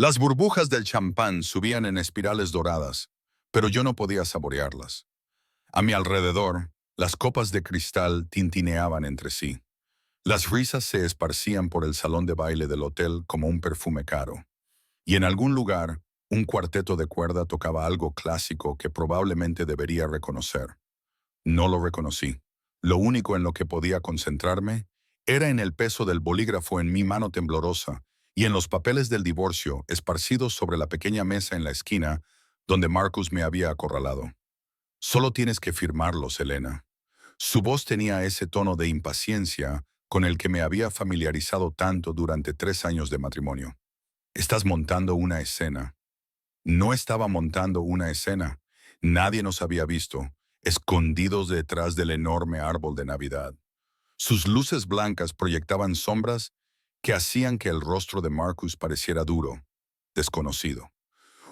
Las burbujas del champán subían en espirales doradas, pero yo no podía saborearlas. A mi alrededor, las copas de cristal tintineaban entre sí. Las risas se esparcían por el salón de baile del hotel como un perfume caro. Y en algún lugar, un cuarteto de cuerda tocaba algo clásico que probablemente debería reconocer. No lo reconocí. Lo único en lo que podía concentrarme era en el peso del bolígrafo en mi mano temblorosa y en los papeles del divorcio esparcidos sobre la pequeña mesa en la esquina donde Marcus me había acorralado. Solo tienes que firmarlos, Elena. Su voz tenía ese tono de impaciencia con el que me había familiarizado tanto durante 3 años de matrimonio. Estás montando una escena. No estaba montando una escena. Nadie nos había visto, escondidos detrás del enorme árbol de Navidad. Sus luces blancas proyectaban sombras que hacían que el rostro de Marcus pareciera duro, desconocido.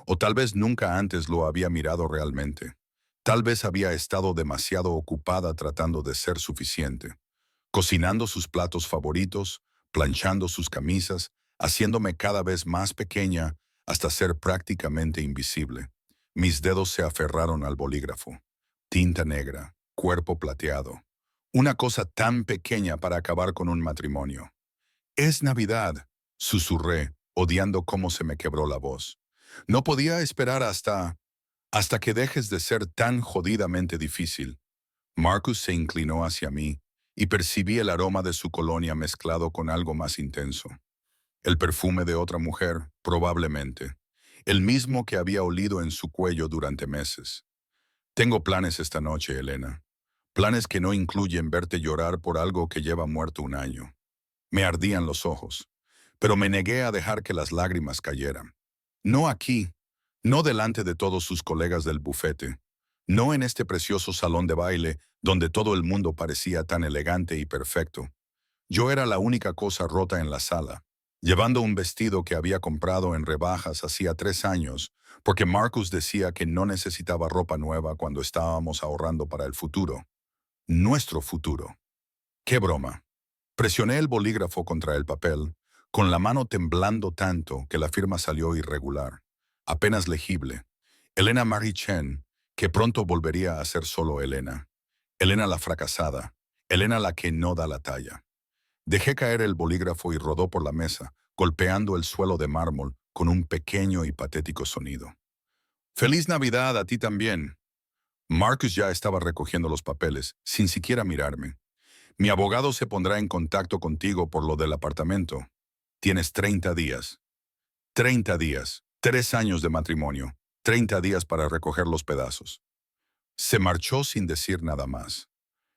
O tal vez nunca antes lo había mirado realmente. Tal vez había estado demasiado ocupada tratando de ser suficiente, cocinando sus platos favoritos, planchando sus camisas, haciéndome cada vez más pequeña hasta ser prácticamente invisible. Mis dedos se aferraron al bolígrafo. Tinta negra, cuerpo plateado. Una cosa tan pequeña para acabar con un matrimonio. «Es Navidad», susurré, odiando cómo se me quebró la voz. No podía esperar hasta que dejes de ser tan jodidamente difícil. Marcus se inclinó hacia mí y percibí el aroma de su colonia mezclado con algo más intenso. El perfume de otra mujer, probablemente. El mismo que había olido en su cuello durante meses. Tengo planes esta noche, Elena. Planes que no incluyen verte llorar por algo que lleva muerto un año. Me ardían los ojos, pero me negué a dejar que las lágrimas cayeran. No aquí, no delante de todos sus colegas del bufete, no en este precioso salón de baile donde todo el mundo parecía tan elegante y perfecto. Yo era la única cosa rota en la sala, llevando un vestido que había comprado en rebajas hacía 3 años, porque Marcus decía que no necesitaba ropa nueva cuando estábamos ahorrando para el futuro. Nuestro futuro. ¡Qué broma! Presioné el bolígrafo contra el papel, con la mano temblando tanto que la firma salió irregular, apenas legible. Elena Marie Chen, que pronto volvería a ser solo Elena. Elena la fracasada, Elena la que no da la talla. Dejé caer el bolígrafo y rodó por la mesa, golpeando el suelo de mármol con un pequeño y patético sonido. «¡Feliz Navidad a ti también!». Marcus ya estaba recogiendo los papeles, sin siquiera mirarme. «Mi abogado se pondrá en contacto contigo por lo del apartamento. Tienes 30 días. 30 días. 3 años de matrimonio. 30 días para recoger los pedazos». Se marchó sin decir nada más.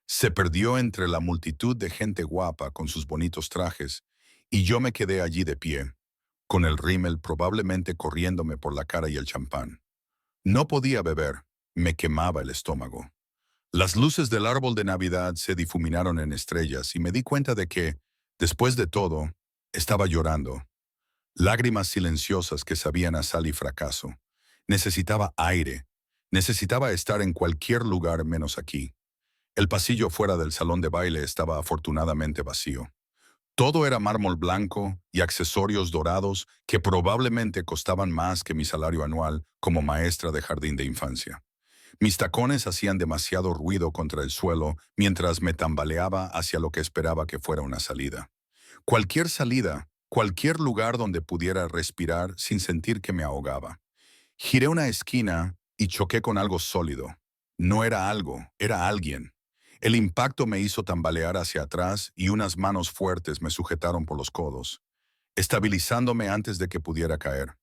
Se perdió entre la multitud de gente guapa con sus bonitos trajes, y yo me quedé allí de pie, con el rímel probablemente corriéndome por la cara y el champán. No podía beber, me quemaba el estómago. Las luces del árbol de Navidad se difuminaron en estrellas y me di cuenta de que, después de todo, estaba llorando. Lágrimas silenciosas que sabían a sal y fracaso. Necesitaba aire. Necesitaba estar en cualquier lugar menos aquí. El pasillo fuera del salón de baile estaba afortunadamente vacío. Todo era mármol blanco y accesorios dorados que probablemente costaban más que mi salario anual como maestra de jardín de infancia. Mis tacones hacían demasiado ruido contra el suelo mientras me tambaleaba hacia lo que esperaba que fuera una salida. Cualquier salida, cualquier lugar donde pudiera respirar sin sentir que me ahogaba. Giré una esquina y choqué con algo sólido. No era algo, era alguien. El impacto me hizo tambalear hacia atrás y unas manos fuertes me sujetaron por los codos, estabilizándome antes de que pudiera caer.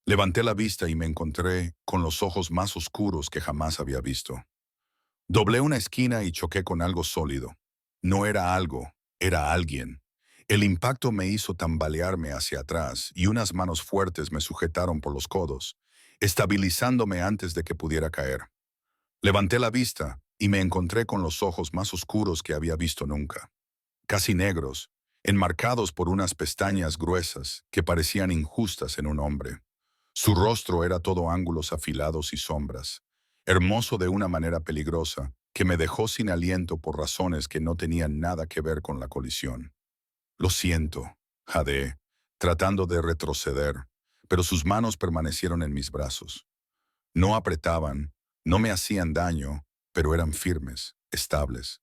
Levanté la vista y me encontré con los ojos más oscuros que jamás había visto. Doblé una esquina y choqué con algo sólido. No era algo, era alguien. El impacto me hizo tambalearme hacia atrás y unas manos fuertes me sujetaron por los codos, estabilizándome antes de que pudiera caer. Levanté la vista y me encontré con los ojos más oscuros que había visto nunca. Casi negros, enmarcados por unas pestañas gruesas que parecían injustas en un hombre. Su rostro era todo ángulos afilados y sombras, hermoso de una manera peligrosa, que me dejó sin aliento por razones que no tenían nada que ver con la colisión. «Lo siento», jadeé, tratando de retroceder, pero sus manos permanecieron en mis brazos. No apretaban, no me hacían daño, pero eran firmes, estables.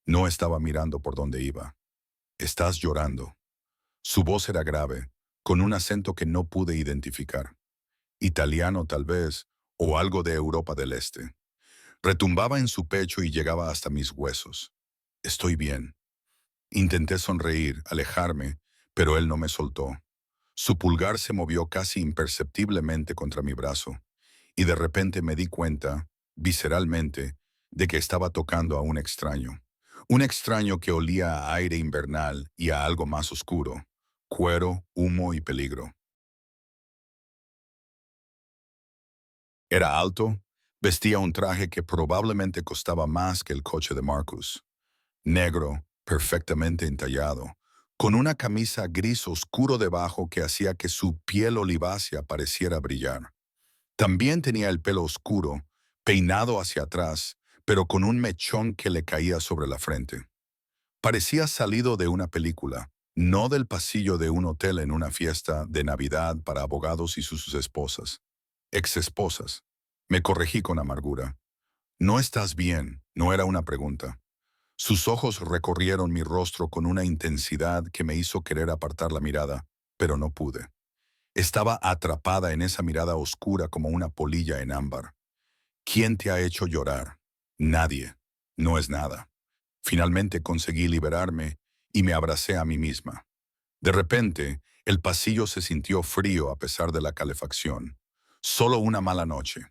No estaba mirando por dónde iba. Estás llorando. Su voz era grave, con un acento que no pude identificar. Italiano tal vez, o algo de Europa del Este. Retumbaba en su pecho y llegaba hasta mis huesos. Estoy bien. Intenté sonreír, alejarme, pero él no me soltó. Su pulgar se movió casi imperceptiblemente contra mi brazo, y de repente me di cuenta, visceralmente, de que estaba tocando a un extraño. Un extraño que olía a aire invernal y a algo más oscuro, cuero, humo y peligro. Era alto, vestía un traje que probablemente costaba más que el coche de Marcus. Negro, perfectamente entallado, con una camisa gris oscuro debajo que hacía que su piel olivácea pareciera brillar. También tenía el pelo oscuro, peinado hacia atrás, pero con un mechón que le caía sobre la frente. Parecía salido de una película, no del pasillo de un hotel en una fiesta de Navidad para abogados y sus esposas. Ex-esposas. Me corregí con amargura. No estás bien, no era una pregunta. Sus ojos recorrieron mi rostro con una intensidad que me hizo querer apartar la mirada, pero no pude. Estaba atrapada en esa mirada oscura como una polilla en ámbar. ¿Quién te ha hecho llorar? Nadie. No es nada. Finalmente conseguí liberarme y me abracé a mí misma. De repente, el pasillo se sintió frío a pesar de la calefacción. Solo una mala noche.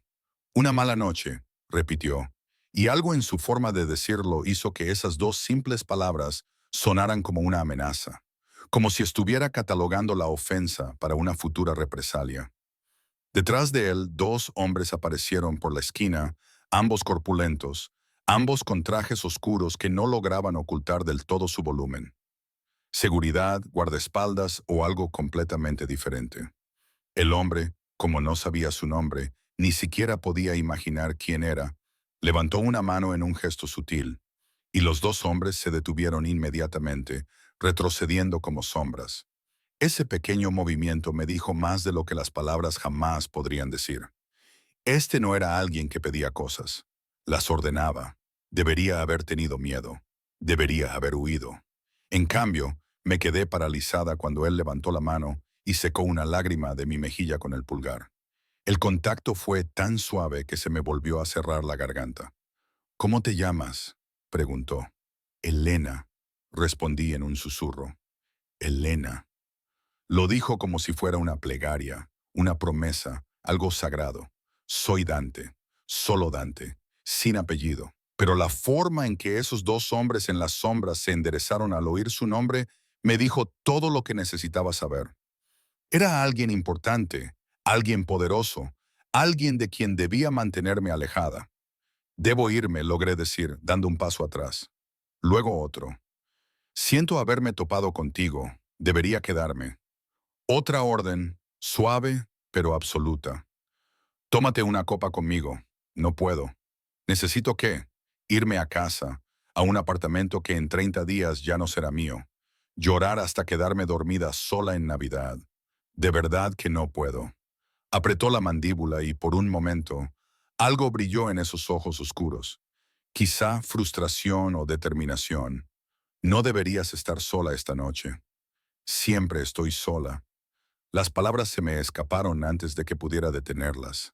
Una mala noche, repitió, y algo en su forma de decirlo hizo que esas dos simples palabras sonaran como una amenaza, como si estuviera catalogando la ofensa para una futura represalia. Detrás de él, dos hombres aparecieron por la esquina, ambos corpulentos, ambos con trajes oscuros que no lograban ocultar del todo su volumen. Seguridad, guardaespaldas o algo completamente diferente. El hombre, como no sabía su nombre, ni siquiera podía imaginar quién era, levantó una mano en un gesto sutil, y los dos hombres se detuvieron inmediatamente, retrocediendo como sombras. Ese pequeño movimiento me dijo más de lo que las palabras jamás podrían decir. Este no era alguien que pedía cosas. Las ordenaba. Debería haber tenido miedo. Debería haber huido. En cambio, me quedé paralizada cuando él levantó la mano y secó una lágrima de mi mejilla con el pulgar. El contacto fue tan suave que se me volvió a cerrar la garganta. ¿Cómo te llamas?, preguntó. Elena, respondí en un susurro. Elena. Lo dijo como si fuera una plegaria, una promesa, algo sagrado. Soy Dante, solo Dante, sin apellido. Pero la forma en que esos dos hombres en las sombras se enderezaron al oír su nombre me dijo todo lo que necesitaba saber. Era alguien importante, alguien poderoso, alguien de quien debía mantenerme alejada. Debo irme, logré decir, dando un paso atrás. Luego otro. Siento haberme topado contigo. Debería quedarme. Otra orden, suave pero absoluta. Tómate una copa conmigo. No puedo. ¿Necesito qué? Irme a casa, a un apartamento que en 30 días ya no será mío. Llorar hasta quedarme dormida sola en Navidad. De verdad que no puedo. Apretó la mandíbula y por un momento, algo brilló en esos ojos oscuros. Quizá frustración o determinación. No deberías estar sola esta noche. Siempre estoy sola. Las palabras se me escaparon antes de que pudiera detenerlas.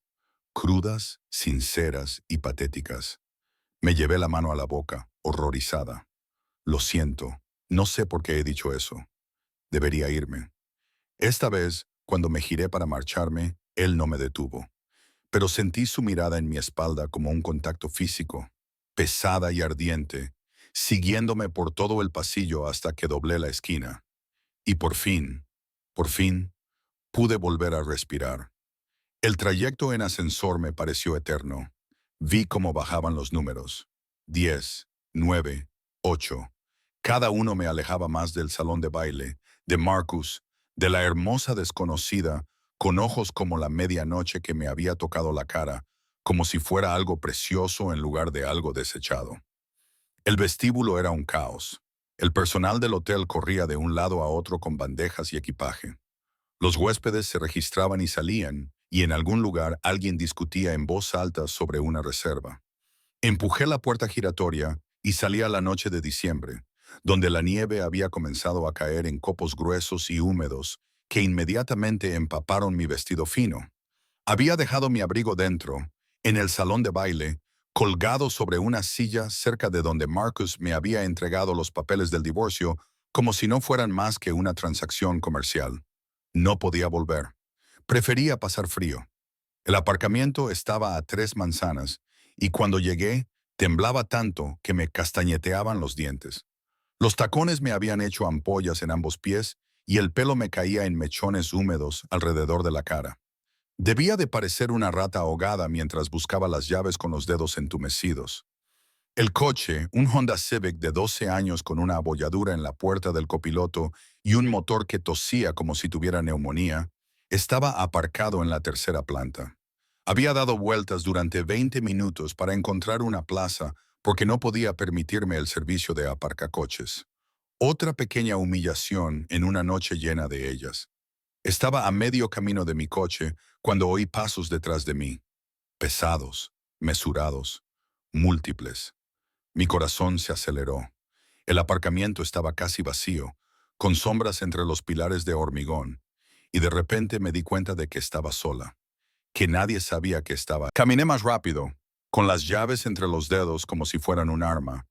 Crudas, sinceras y patéticas. Me llevé la mano a la boca, horrorizada. Lo siento, no sé por qué he dicho eso. Debería irme. Esta vez, cuando me giré para marcharme, él no me detuvo. Pero sentí su mirada en mi espalda como un contacto físico, pesada y ardiente, siguiéndome por todo el pasillo hasta que doblé la esquina. Y por fin, pude volver a respirar. El trayecto en ascensor me pareció eterno. Vi cómo bajaban los números. 10, 9, 8. Cada uno me alejaba más del salón de baile, de Marcus, de la hermosa desconocida, con ojos como la medianoche que me había tocado la cara, como si fuera algo precioso en lugar de algo desechado. El vestíbulo era un caos. El personal del hotel corría de un lado a otro con bandejas y equipaje. Los huéspedes se registraban y salían, y en algún lugar alguien discutía en voz alta sobre una reserva. Empujé la puerta giratoria y salí a la noche de diciembre, donde la nieve había comenzado a caer en copos gruesos y húmedos que inmediatamente empaparon mi vestido fino. Había dejado mi abrigo dentro, en el salón de baile, colgado sobre una silla cerca de donde Marcus me había entregado los papeles del divorcio, como si no fueran más que una transacción comercial. No podía volver. Prefería pasar frío. El aparcamiento estaba a 3 manzanas, y cuando llegué, temblaba tanto que me castañeteaban los dientes. Los tacones me habían hecho ampollas en ambos pies, y el pelo me caía en mechones húmedos alrededor de la cara. Debía de parecer una rata ahogada mientras buscaba las llaves con los dedos entumecidos. El coche, un Honda Civic de 12 años con una abolladura en la puerta del copiloto y un motor que tosía como si tuviera neumonía, estaba aparcado en la tercera planta. Había dado vueltas durante 20 minutos para encontrar una plaza porque no podía permitirme el servicio de aparcacoches. Otra pequeña humillación en una noche llena de ellas. Estaba a medio camino de mi coche cuando oí pasos detrás de mí, pesados, mesurados, múltiples. Mi corazón se aceleró. El aparcamiento estaba casi vacío, con sombras entre los pilares de hormigón, y de repente me di cuenta de que estaba sola, que nadie sabía que estaba. Caminé más rápido, con las llaves entre los dedos como si fueran un arma,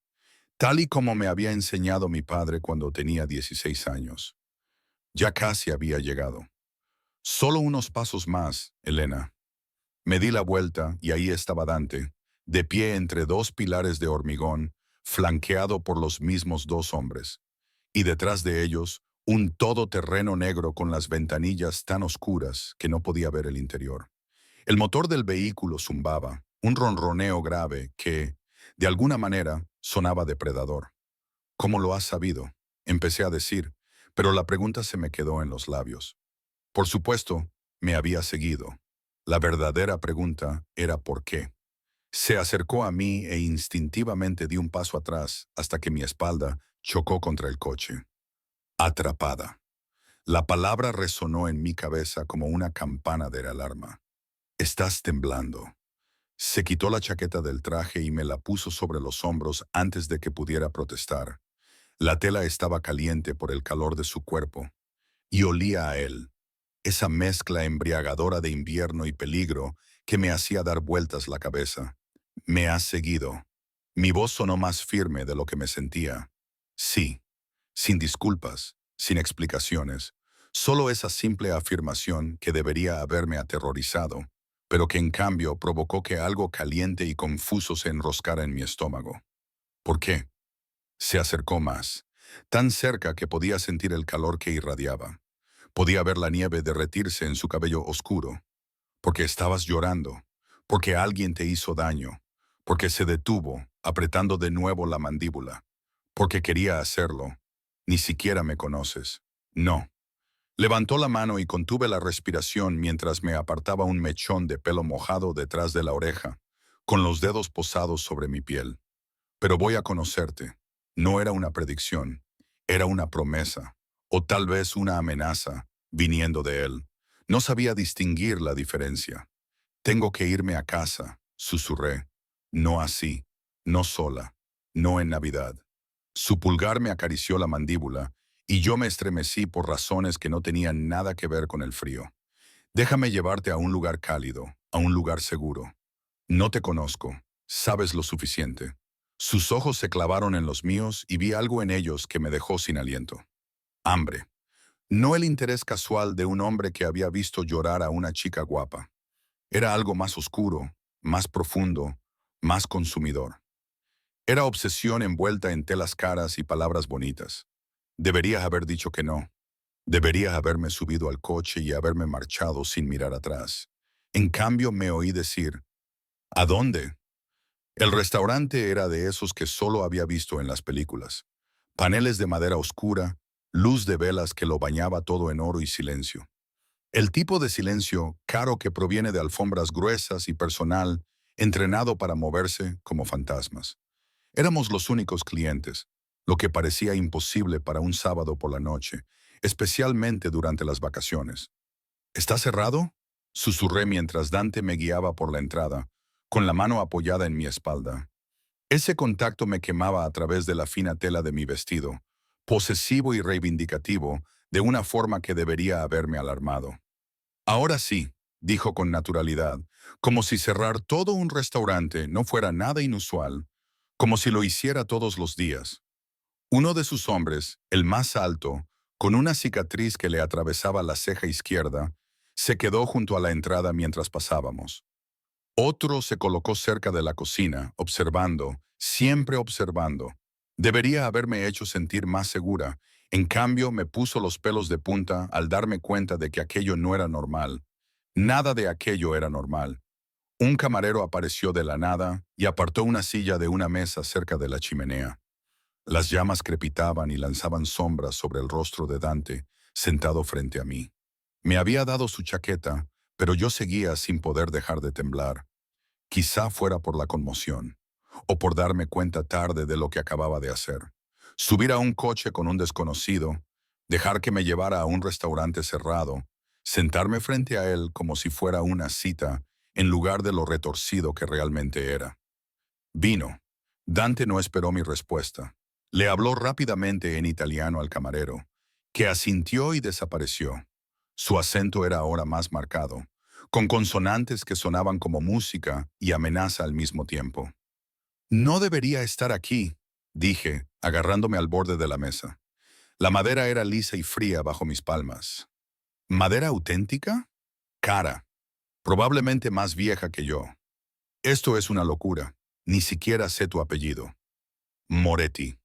tal y como me había enseñado mi padre cuando tenía 16 años. Ya casi había llegado. Solo unos pasos más, Elena. Me di la vuelta y ahí estaba Dante, de pie entre dos pilares de hormigón, flanqueado por los mismos dos hombres. Y detrás de ellos, un todoterreno negro con las ventanillas tan oscuras que no podía ver el interior. El motor del vehículo zumbaba, un ronroneo grave que, de alguna manera, sonaba depredador. ¿Cómo lo has sabido? Empecé a decir, pero la pregunta se me quedó en los labios. Por supuesto, me había seguido. La verdadera pregunta era ¿por qué? Se acercó a mí e instintivamente di un paso atrás hasta que mi espalda chocó contra el coche. Atrapada. La palabra resonó en mi cabeza como una campana de alarma. Estás temblando. Se quitó la chaqueta del traje y me la puso sobre los hombros antes de que pudiera protestar. La tela estaba caliente por el calor de su cuerpo y olía a él. Esa mezcla embriagadora de invierno y peligro que me hacía dar vueltas la cabeza. Me has seguido. Mi voz sonó más firme de lo que me sentía. Sí, sin disculpas, sin explicaciones, solo esa simple afirmación que debería haberme aterrorizado, pero que en cambio provocó que algo caliente y confuso se enroscara en mi estómago. ¿Por qué? Se acercó más, tan cerca que podía sentir el calor que irradiaba. Podía ver la nieve derretirse en su cabello oscuro. Porque estabas llorando, porque alguien te hizo daño, porque se detuvo, apretando de nuevo la mandíbula, porque quería hacerlo. Ni siquiera me conoces. No. Levantó la mano y contuve la respiración mientras me apartaba un mechón de pelo mojado detrás de la oreja, con los dedos posados sobre mi piel. Pero voy a conocerte. No era una predicción, era una promesa, o tal vez una amenaza, viniendo de él. No sabía distinguir la diferencia. Tengo que irme a casa, susurré. No así, no sola, no en Navidad. Su pulgar me acarició la mandíbula y yo me estremecí por razones que no tenían nada que ver con el frío. Déjame llevarte a un lugar cálido, a un lugar seguro. No te conozco, sabes lo suficiente. Sus ojos se clavaron en los míos y vi algo en ellos que me dejó sin aliento. Hambre. No el interés casual de un hombre que había visto llorar a una chica guapa. Era algo más oscuro, más profundo, más consumidor. Era obsesión envuelta en telas caras y palabras bonitas. Debería haber dicho que no. Debería haberme subido al coche y haberme marchado sin mirar atrás. En cambio me oí decir, ¿a dónde? El restaurante era de esos que solo había visto en las películas. Paneles de madera oscura, luz de velas que lo bañaba todo en oro y silencio. El tipo de silencio caro que proviene de alfombras gruesas y personal entrenado para moverse como fantasmas. Éramos los únicos clientes, lo que parecía imposible para un sábado por la noche, especialmente durante las vacaciones. ¿Está cerrado?, susurré mientras Dante me guiaba por la entrada, con la mano apoyada en mi espalda. Ese contacto me quemaba a través de la fina tela de mi vestido, posesivo y reivindicativo, de una forma que debería haberme alarmado. Ahora sí, dijo con naturalidad, como si cerrar todo un restaurante no fuera nada inusual, como si lo hiciera todos los días. Uno de sus hombres, el más alto, con una cicatriz que le atravesaba la ceja izquierda, se quedó junto a la entrada mientras pasábamos. Otro se colocó cerca de la cocina, observando, siempre observando. Debería haberme hecho sentir más segura. En cambio, me puso los pelos de punta al darme cuenta de que aquello no era normal. Nada de aquello era normal. Un camarero apareció de la nada y apartó una silla de una mesa cerca de la chimenea. Las llamas crepitaban y lanzaban sombras sobre el rostro de Dante, sentado frente a mí. Me había dado su chaqueta, pero yo seguía sin poder dejar de temblar. Quizá fuera por la conmoción, o por darme cuenta tarde de lo que acababa de hacer. Subir a un coche con un desconocido, dejar que me llevara a un restaurante cerrado, sentarme frente a él como si fuera una cita, en lugar de lo retorcido que realmente era. Vino. Dante no esperó mi respuesta. Le habló rápidamente en italiano al camarero, que asintió y desapareció. Su acento era ahora más marcado, con consonantes que sonaban como música y amenaza al mismo tiempo. No debería estar aquí, dije, agarrándome al borde de la mesa. La madera era lisa y fría bajo mis palmas. ¿Madera auténtica? Cara, probablemente más vieja que yo. Esto es una locura. Ni siquiera sé tu apellido. Moretti.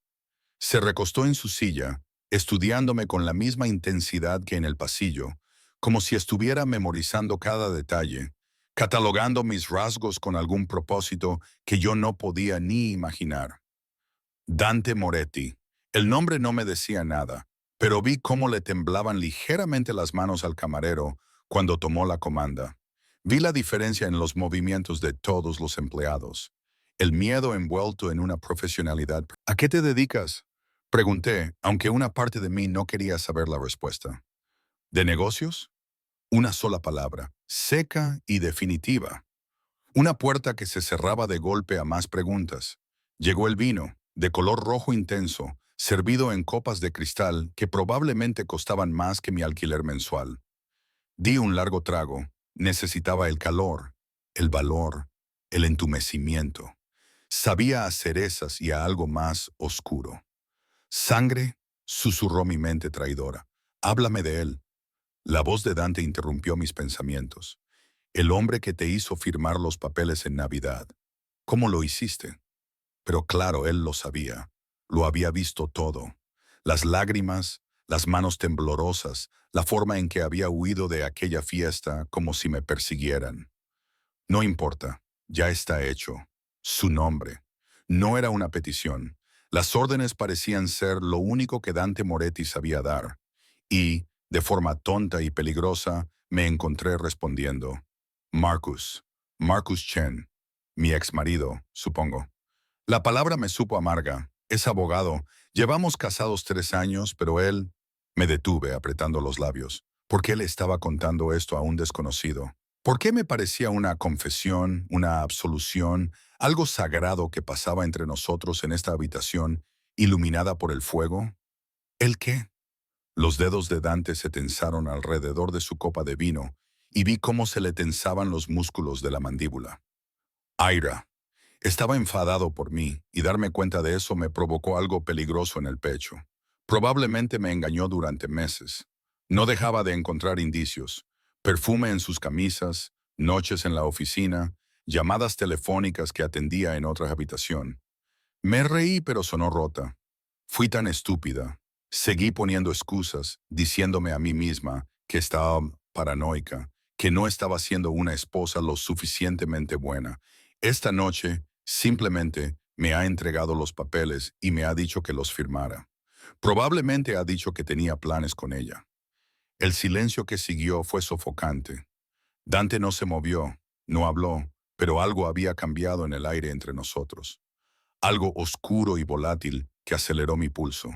Se recostó en su silla, estudiándome con la misma intensidad que en el pasillo, como si estuviera memorizando cada detalle, catalogando mis rasgos con algún propósito que yo no podía ni imaginar. Dante Moretti. El nombre no me decía nada, pero vi cómo le temblaban ligeramente las manos al camarero cuando tomó la comanda. Vi la diferencia en los movimientos de todos los empleados. El miedo envuelto en una profesionalidad. ¿A qué te dedicas?, pregunté, aunque una parte de mí no quería saber la respuesta. ¿De negocios? Una sola palabra, seca y definitiva. Una puerta que se cerraba de golpe a más preguntas. Llegó el vino, de color rojo intenso, servido en copas de cristal que probablemente costaban más que mi alquiler mensual. Di un largo trago. Necesitaba el calor, el valor, el entumecimiento. Sabía a cerezas y a algo más oscuro. Sangre, susurró mi mente traidora. Háblame de él. La voz de Dante interrumpió mis pensamientos. El hombre que te hizo firmar los papeles en Navidad. ¿Cómo lo hiciste? Pero claro, él lo sabía. Lo había visto todo. Las lágrimas, las manos temblorosas, la forma en que había huido de aquella fiesta como si me persiguieran. No importa, ya está hecho. Su nombre. No era una petición. Las órdenes parecían ser lo único que Dante Moretti sabía dar. Y, de forma tonta y peligrosa, me encontré respondiendo. Marcus. Marcus Chen. Mi exmarido, supongo. La palabra me supo amarga. Es abogado. Llevamos casados 3 años, pero él... Me detuve apretando los labios. ¿Por qué le estaba contando esto a un desconocido? ¿Por qué me parecía una confesión, una absolución, algo sagrado que pasaba entre nosotros en esta habitación, iluminada por el fuego? ¿El qué? Los dedos de Dante se tensaron alrededor de su copa de vino y vi cómo se le tensaban los músculos de la mandíbula. Aira. Estaba enfadado por mí, y darme cuenta de eso me provocó algo peligroso en el pecho. Probablemente me engañó durante meses. No dejaba de encontrar indicios. Perfume en sus camisas, noches en la oficina, llamadas telefónicas que atendía en otra habitación. Me reí, pero sonó rota. Fui tan estúpida. Seguí poniendo excusas, diciéndome a mí misma que estaba paranoica, que no estaba siendo una esposa lo suficientemente buena. Esta noche, simplemente, me ha entregado los papeles y me ha dicho que los firmara. Probablemente ha dicho que tenía planes con ella. El silencio que siguió fue sofocante. Dante no se movió, no habló, pero algo había cambiado en el aire entre nosotros. Algo oscuro y volátil que aceleró mi pulso.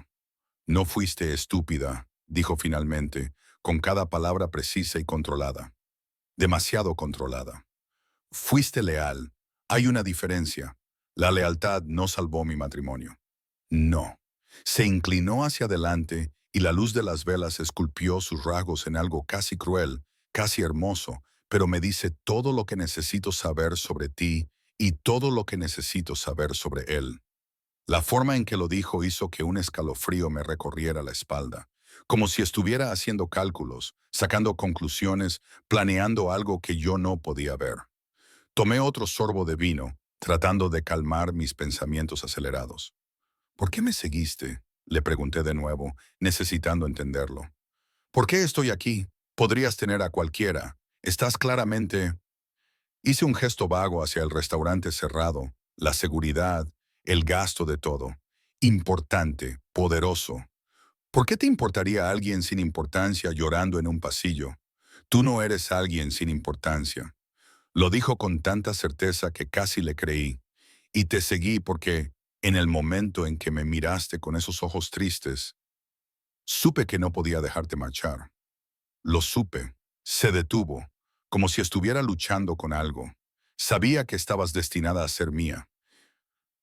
No fuiste estúpida, dijo finalmente, con cada palabra precisa y controlada. Demasiado controlada. Fuiste leal. Hay una diferencia. La lealtad no salvó mi matrimonio. No. Se inclinó hacia adelante y la luz de las velas esculpió sus rasgos en algo casi cruel, casi hermoso, pero me dice todo lo que necesito saber sobre ti y todo lo que necesito saber sobre él. La forma en que lo dijo hizo que un escalofrío me recorriera la espalda, como si estuviera haciendo cálculos, sacando conclusiones, planeando algo que yo no podía ver. Tomé otro sorbo de vino, tratando de calmar mis pensamientos acelerados. ¿Por qué me seguiste? Le pregunté de nuevo, necesitando entenderlo. ¿Por qué estoy aquí? Podrías tener a cualquiera. Estás claramente... Hice un gesto vago hacia el restaurante cerrado, la seguridad, el gasto de todo. Importante, poderoso. ¿Por qué te importaría alguien sin importancia llorando en un pasillo? Tú no eres alguien sin importancia. Lo dijo con tanta certeza que casi le creí. Y te seguí porque, en el momento en que me miraste con esos ojos tristes, supe que no podía dejarte marchar. Lo supe. Se detuvo, como si estuviera luchando con algo. Sabía que estabas destinada a ser mía.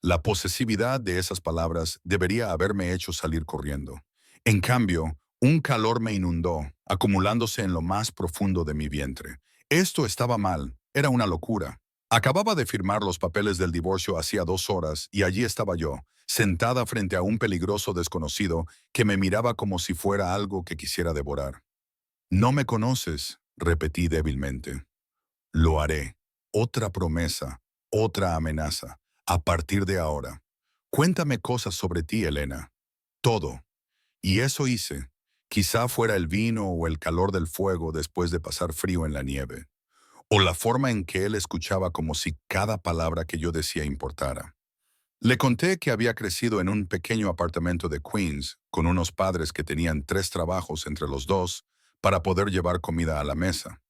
La posesividad de esas palabras debería haberme hecho salir corriendo. En cambio, un calor me inundó, acumulándose en lo más profundo de mi vientre. Esto estaba mal, era una locura. Acababa de firmar los papeles del divorcio hacía 2 horas y allí estaba yo, sentada frente a un peligroso desconocido que me miraba como si fuera algo que quisiera devorar. No me conoces, repetí débilmente. Lo haré. Otra promesa, otra amenaza. A partir de ahora. Cuéntame cosas sobre ti, Elena. Todo. Y eso hice. Quizá fuera el vino o el calor del fuego después de pasar frío en la nieve. O la forma en que él escuchaba como si cada palabra que yo decía importara. Le conté que había crecido en un pequeño apartamento de Queens, con unos padres que tenían 3 trabajos entre los dos para poder llevar comida a la mesa,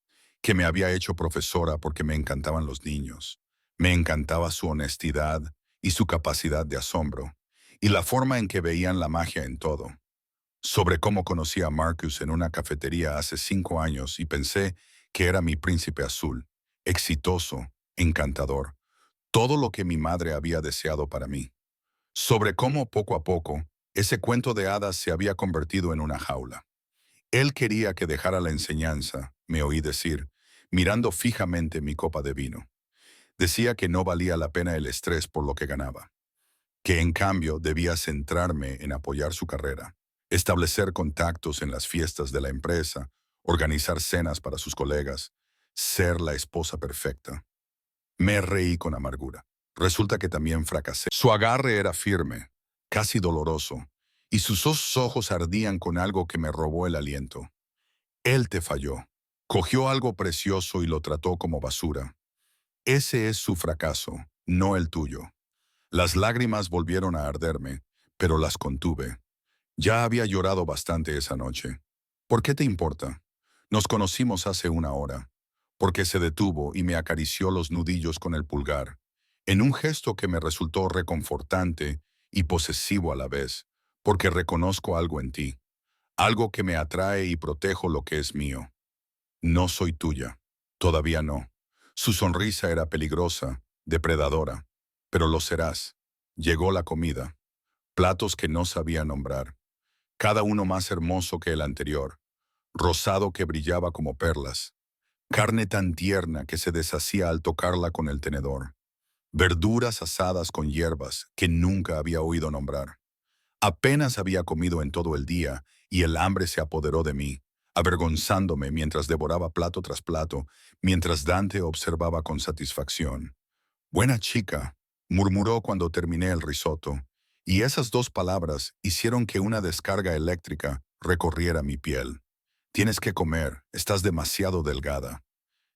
que me había hecho profesora porque me encantaban los niños, me encantaba su honestidad y su capacidad de asombro, y la forma en que veían la magia en todo. Sobre cómo conocí a Marcus en una cafetería hace 5 años y pensé que era mi príncipe azul, exitoso, encantador, todo lo que mi madre había deseado para mí. Sobre cómo poco a poco ese cuento de hadas se había convertido en una jaula. Él quería que dejara la enseñanza, me oí decir, mirando fijamente mi copa de vino. Decía que no valía la pena el estrés por lo que ganaba, que en cambio debía centrarme en apoyar su carrera, establecer contactos en las fiestas de la empresa, organizar cenas para sus colegas, ser la esposa perfecta. Me reí con amargura. Resulta que también fracasé. Su agarre era firme, casi doloroso, y sus ojos ardían con algo que me robó el aliento. Él te falló. Cogió algo precioso y lo trató como basura. Ese es su fracaso, no el tuyo. Las lágrimas volvieron a arderme, pero las contuve. Ya había llorado bastante esa noche. ¿Por qué te importa? Nos conocimos hace 1 hora. Porque se detuvo y me acarició los nudillos con el pulgar, en un gesto que me resultó reconfortante y posesivo a la vez, porque reconozco algo en ti, algo que me atrae y protejo lo que es mío. No soy tuya, todavía no. Su sonrisa era peligrosa, depredadora, pero lo serás. Llegó la comida, platos que no sabía nombrar, cada uno más hermoso que el anterior, rosado que brillaba como perlas, carne tan tierna que se deshacía al tocarla con el tenedor, verduras asadas con hierbas que nunca había oído nombrar. Apenas había comido en todo el día y el hambre se apoderó de mí, avergonzándome mientras devoraba plato tras plato, mientras Dante observaba con satisfacción. Buena chica, murmuró cuando terminé el risotto, y esas 2 palabras hicieron que una descarga eléctrica recorriera mi piel. Tienes que comer, estás demasiado delgada.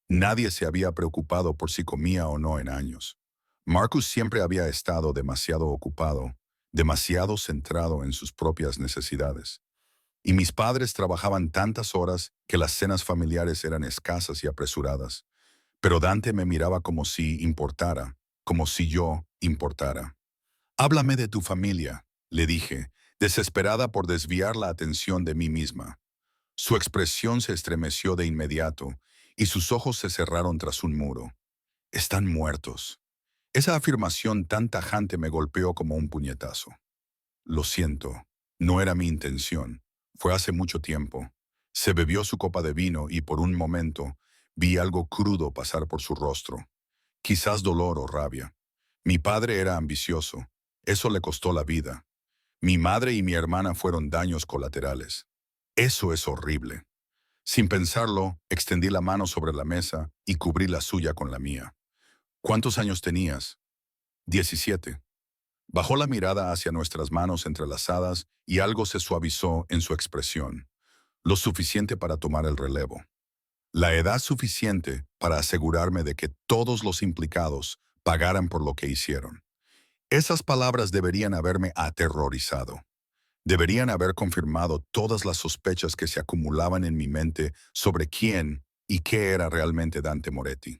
Nadie se había preocupado por si comía o no en años. Marcus siempre había estado demasiado ocupado, demasiado centrado en sus propias necesidades. Y mis padres trabajaban tantas horas que las cenas familiares eran escasas y apresuradas. Pero Dante me miraba como si importara, como si yo importara. Háblame de tu familia, le dije, desesperada por desviar la atención de mí misma. Su expresión se estremeció de inmediato y sus ojos se cerraron tras un muro. Están muertos. Esa afirmación tan tajante me golpeó como un puñetazo. Lo siento, no era mi intención. Fue hace mucho tiempo. Se bebió su copa de vino y por un momento vi algo crudo pasar por su rostro. Quizás dolor o rabia. Mi padre era ambicioso. Eso le costó la vida. Mi madre y mi hermana fueron daños colaterales. Eso es horrible. Sin pensarlo, extendí la mano sobre la mesa y cubrí la suya con la mía. ¿Cuántos años tenías? 17. Bajó la mirada hacia nuestras manos entrelazadas y algo se suavizó en su expresión, lo suficiente para tomar el relevo. La edad suficiente para asegurarme de que todos los implicados pagaran por lo que hicieron. Esas palabras deberían haberme aterrorizado. Deberían haber confirmado todas las sospechas que se acumulaban en mi mente sobre quién y qué era realmente Dante Moretti.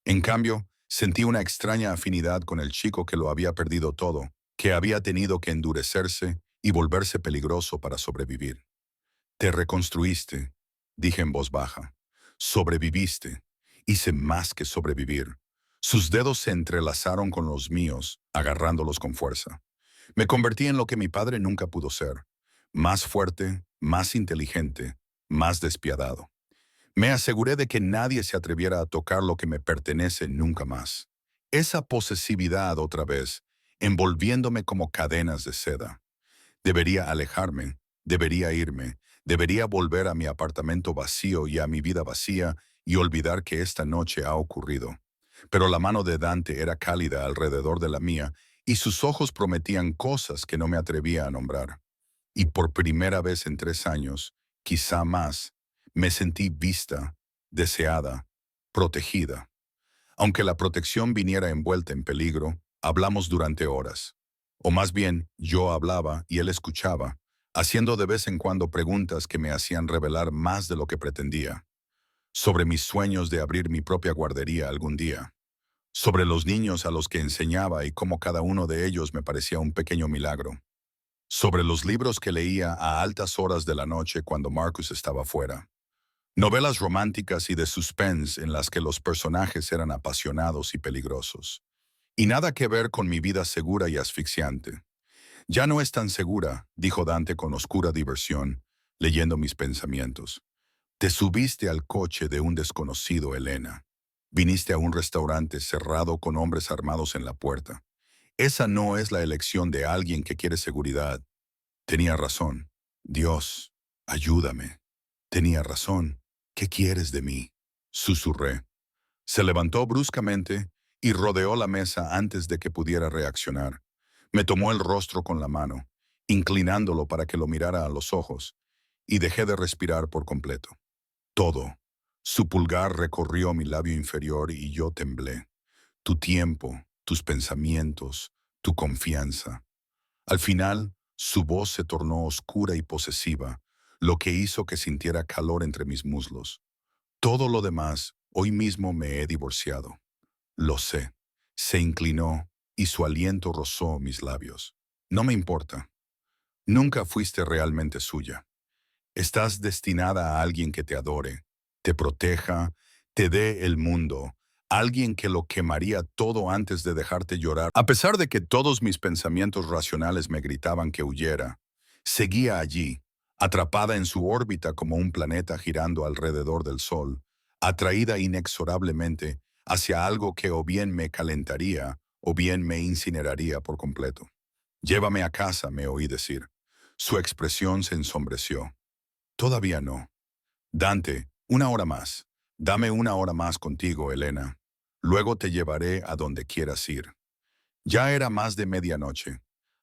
En cambio, sentí una extraña afinidad con el chico que lo había perdido todo, que había tenido que endurecerse y volverse peligroso para sobrevivir. Te reconstruiste, dije en voz baja. Sobreviviste. Hice más que sobrevivir. Sus dedos se entrelazaron con los míos, agarrándolos con fuerza. Me convertí en lo que mi padre nunca pudo ser. Más fuerte, más inteligente, más despiadado. Me aseguré de que nadie se atreviera a tocar lo que me pertenece nunca más. Esa posesividad otra vez, envolviéndome como cadenas de seda. Debería alejarme, debería irme, debería volver a mi apartamento vacío y a mi vida vacía y olvidar que esta noche ha ocurrido. Pero la mano de Dante era cálida alrededor de la mía y sus ojos prometían cosas que no me atrevía a nombrar. Y por primera vez en 3 años, quizá más, me sentí vista, deseada, protegida. Aunque la protección viniera envuelta en peligro, hablamos durante horas. O más bien, yo hablaba y él escuchaba, haciendo de vez en cuando preguntas que me hacían revelar más de lo que pretendía. Sobre mis sueños de abrir mi propia guardería algún día. Sobre los niños a los que enseñaba y cómo cada uno de ellos me parecía un pequeño milagro. Sobre los libros que leía a altas horas de la noche cuando Marcus estaba fuera. Novelas románticas y de suspense en las que los personajes eran apasionados y peligrosos. Y nada que ver con mi vida segura y asfixiante. Ya no es tan segura, dijo Dante con oscura diversión, leyendo mis pensamientos. Te subiste al coche de un desconocido, Elena. Viniste a un restaurante cerrado con hombres armados en la puerta. Esa no es la elección de alguien que quiere seguridad. Tenía razón. Dios, ayúdame. Tenía razón. ¿Qué quieres de mí? Susurré. Se levantó bruscamente y rodeó la mesa antes de que pudiera reaccionar. Me tomó el rostro con la mano, inclinándolo para que lo mirara a los ojos, y dejé de respirar por completo. Todo. Su pulgar recorrió mi labio inferior y yo temblé. Tu tiempo, tus pensamientos, tu confianza. Al final, su voz se tornó oscura y posesiva, lo que hizo que sintiera calor entre mis muslos. Todo lo demás, hoy mismo me he divorciado. Lo sé. Se inclinó y su aliento rozó mis labios. No me importa. Nunca fuiste realmente suya. Estás destinada a alguien que te adore, te proteja, te dé el mundo, alguien que lo quemaría todo antes de dejarte llorar. A pesar de que todos mis pensamientos racionales me gritaban que huyera, seguía allí, atrapada en su órbita como un planeta girando alrededor del Sol, atraída inexorablemente hacia algo que o bien me calentaría o bien me incineraría por completo. Llévame a casa, me oí decir. Su expresión se ensombreció. Todavía no. Dante, 1 hora más. Dame 1 hora más contigo, Elena. Luego te llevaré a donde quieras ir. Ya era más de medianoche.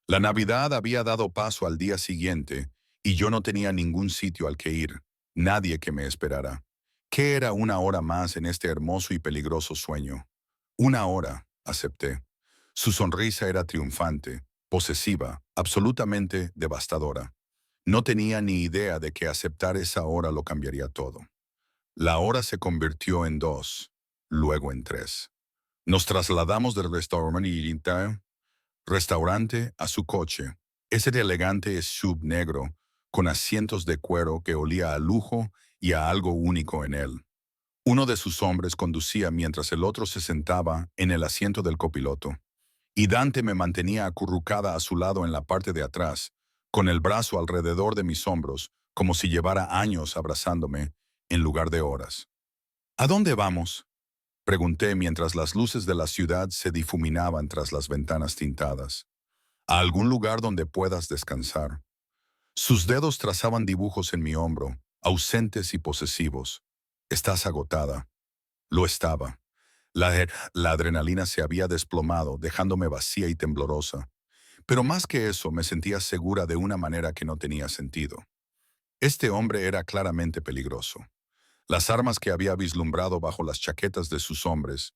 La Navidad había dado paso al día siguiente y yo no tenía ningún sitio al que ir, nadie que me esperara. ¿Qué era 1 hora más en este hermoso y peligroso sueño? 1 hora, acepté. Su sonrisa era triunfante, posesiva, absolutamente devastadora. No tenía ni idea de que aceptar esa hora lo cambiaría todo. La hora se convirtió en 2, luego en 3. Nos trasladamos del restaurante a su coche. Ese elegante sub negro, con asientos de cuero que olía a lujo y a algo único en él. Uno de sus hombres conducía mientras el otro se sentaba en el asiento del copiloto, y Dante me mantenía acurrucada a su lado en la parte de atrás, con el brazo alrededor de mis hombros, como si llevara años abrazándome en lugar de horas. ¿A dónde vamos?, pregunté mientras las luces de la ciudad se difuminaban tras las ventanas tintadas. A algún lugar donde puedas descansar. Sus dedos trazaban dibujos en mi hombro, ausentes y posesivos. Estás agotada. Lo estaba. La adrenalina se había desplomado, dejándome vacía y temblorosa. Pero más que eso, me sentía segura de una manera que no tenía sentido. Este hombre era claramente peligroso. Las armas que había vislumbrado bajo las chaquetas de sus hombres,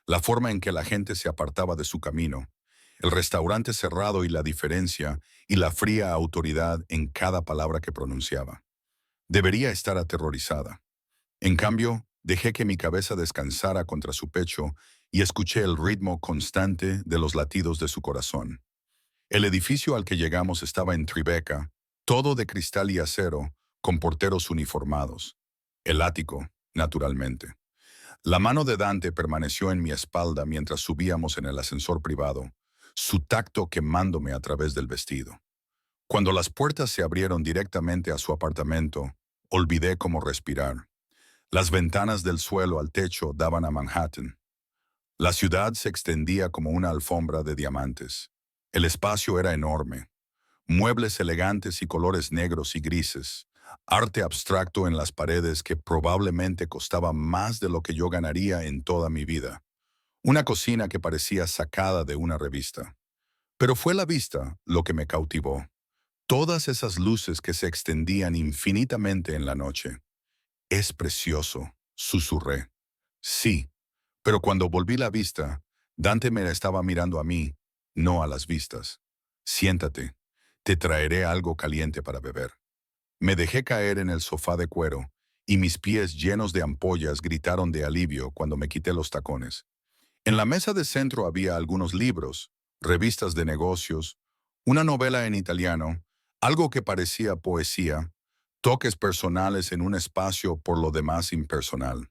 la forma en que la gente se apartaba de su camino, el restaurante cerrado y la diferencia y la fría autoridad en cada palabra que pronunciaba. Debería estar aterrorizada. En cambio, dejé que mi cabeza descansara contra su pecho y escuché el ritmo constante de los latidos de su corazón. El edificio al que llegamos estaba en Tribeca, todo de cristal y acero, con porteros uniformados. El ático, naturalmente. La mano de Dante permaneció en mi espalda mientras subíamos en el ascensor privado, su tacto quemándome a través del vestido. Cuando las puertas se abrieron directamente a su apartamento, olvidé cómo respirar. Las ventanas del suelo al techo daban a Manhattan. La ciudad se extendía como una alfombra de diamantes. El espacio era enorme. Muebles elegantes y colores negros y grises. Arte abstracto en las paredes que probablemente costaba más de lo que yo ganaría en toda mi vida. Una cocina que parecía sacada de una revista. Pero fue la vista lo que me cautivó. Todas esas luces que se extendían infinitamente en la noche. Es precioso, susurré. Sí, pero cuando volví la vista, Dante me estaba mirando a mí, no a las vistas. Siéntate, te traeré algo caliente para beber. Me dejé caer en el sofá de cuero, y mis pies llenos de ampollas gritaron de alivio cuando me quité los tacones. En la mesa de centro había algunos libros, revistas de negocios, una novela en italiano, algo que parecía poesía, toques personales en un espacio por lo demás impersonal.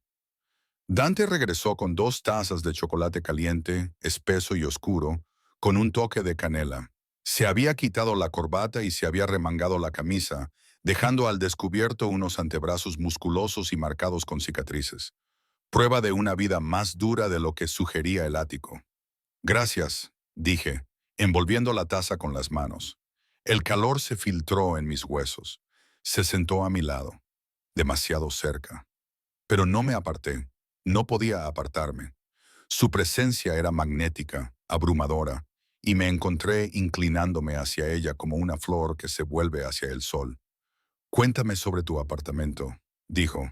Dante regresó con 2 tazas de chocolate caliente, espeso y oscuro, con un toque de canela. Se había quitado la corbata y se había remangado la camisa, dejando al descubierto unos antebrazos musculosos y marcados con cicatrices. Prueba de una vida más dura de lo que sugería el ático. Gracias, dije, envolviendo la taza con las manos. El calor se filtró en mis huesos. Se sentó a mi lado, demasiado cerca. Pero no me aparté. No podía apartarme. Su presencia era magnética, abrumadora, y me encontré inclinándome hacia ella como una flor que se vuelve hacia el sol. Cuéntame sobre tu apartamento, dijo.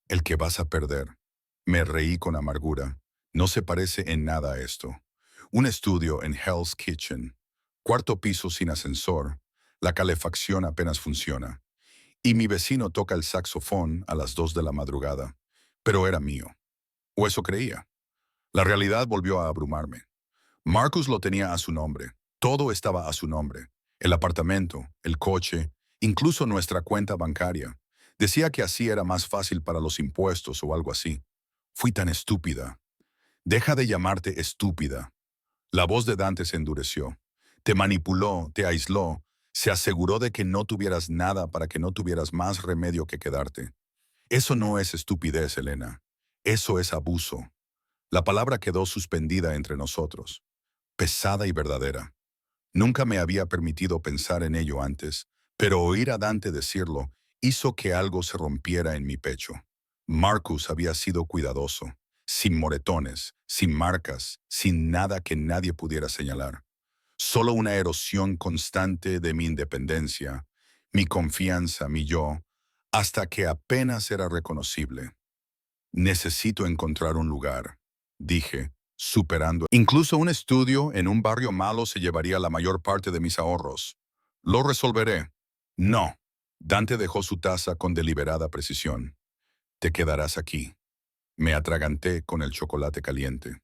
El que vas a perder. Me reí con amargura. No se parece en nada a esto. Un estudio en Hell's Kitchen. Cuarto piso sin ascensor. La calefacción apenas funciona. Y mi vecino toca el saxofón a las 2 de la madrugada. Pero era mío. O eso creía. La realidad volvió a abrumarme. Marcus lo tenía a su nombre. Todo estaba a su nombre. El apartamento, el coche, incluso nuestra cuenta bancaria. Decía que así era más fácil para los impuestos o algo así. Fui tan estúpida. Deja de llamarte estúpida. La voz de Dante se endureció. Te manipuló, te aisló, se aseguró de que no tuvieras nada para que no tuvieras más remedio que quedarte. Eso no es estupidez, Elena. Eso es abuso. La palabra quedó suspendida entre nosotros, pesada y verdadera. Nunca me había permitido pensar en ello antes, pero oír a Dante decirlo hizo que algo se rompiera en mi pecho. Marcus había sido cuidadoso, sin moretones, sin marcas, sin nada que nadie pudiera señalar. Solo una erosión constante de mi independencia, mi confianza, mi yo, hasta que apenas era reconocible. Necesito encontrar un lugar, dije, superando. Incluso un estudio en un barrio malo se llevaría la mayor parte de mis ahorros. Lo resolveré. No. Dante dejó su taza con deliberada precisión. Te quedarás aquí. Me atraganté con el chocolate caliente.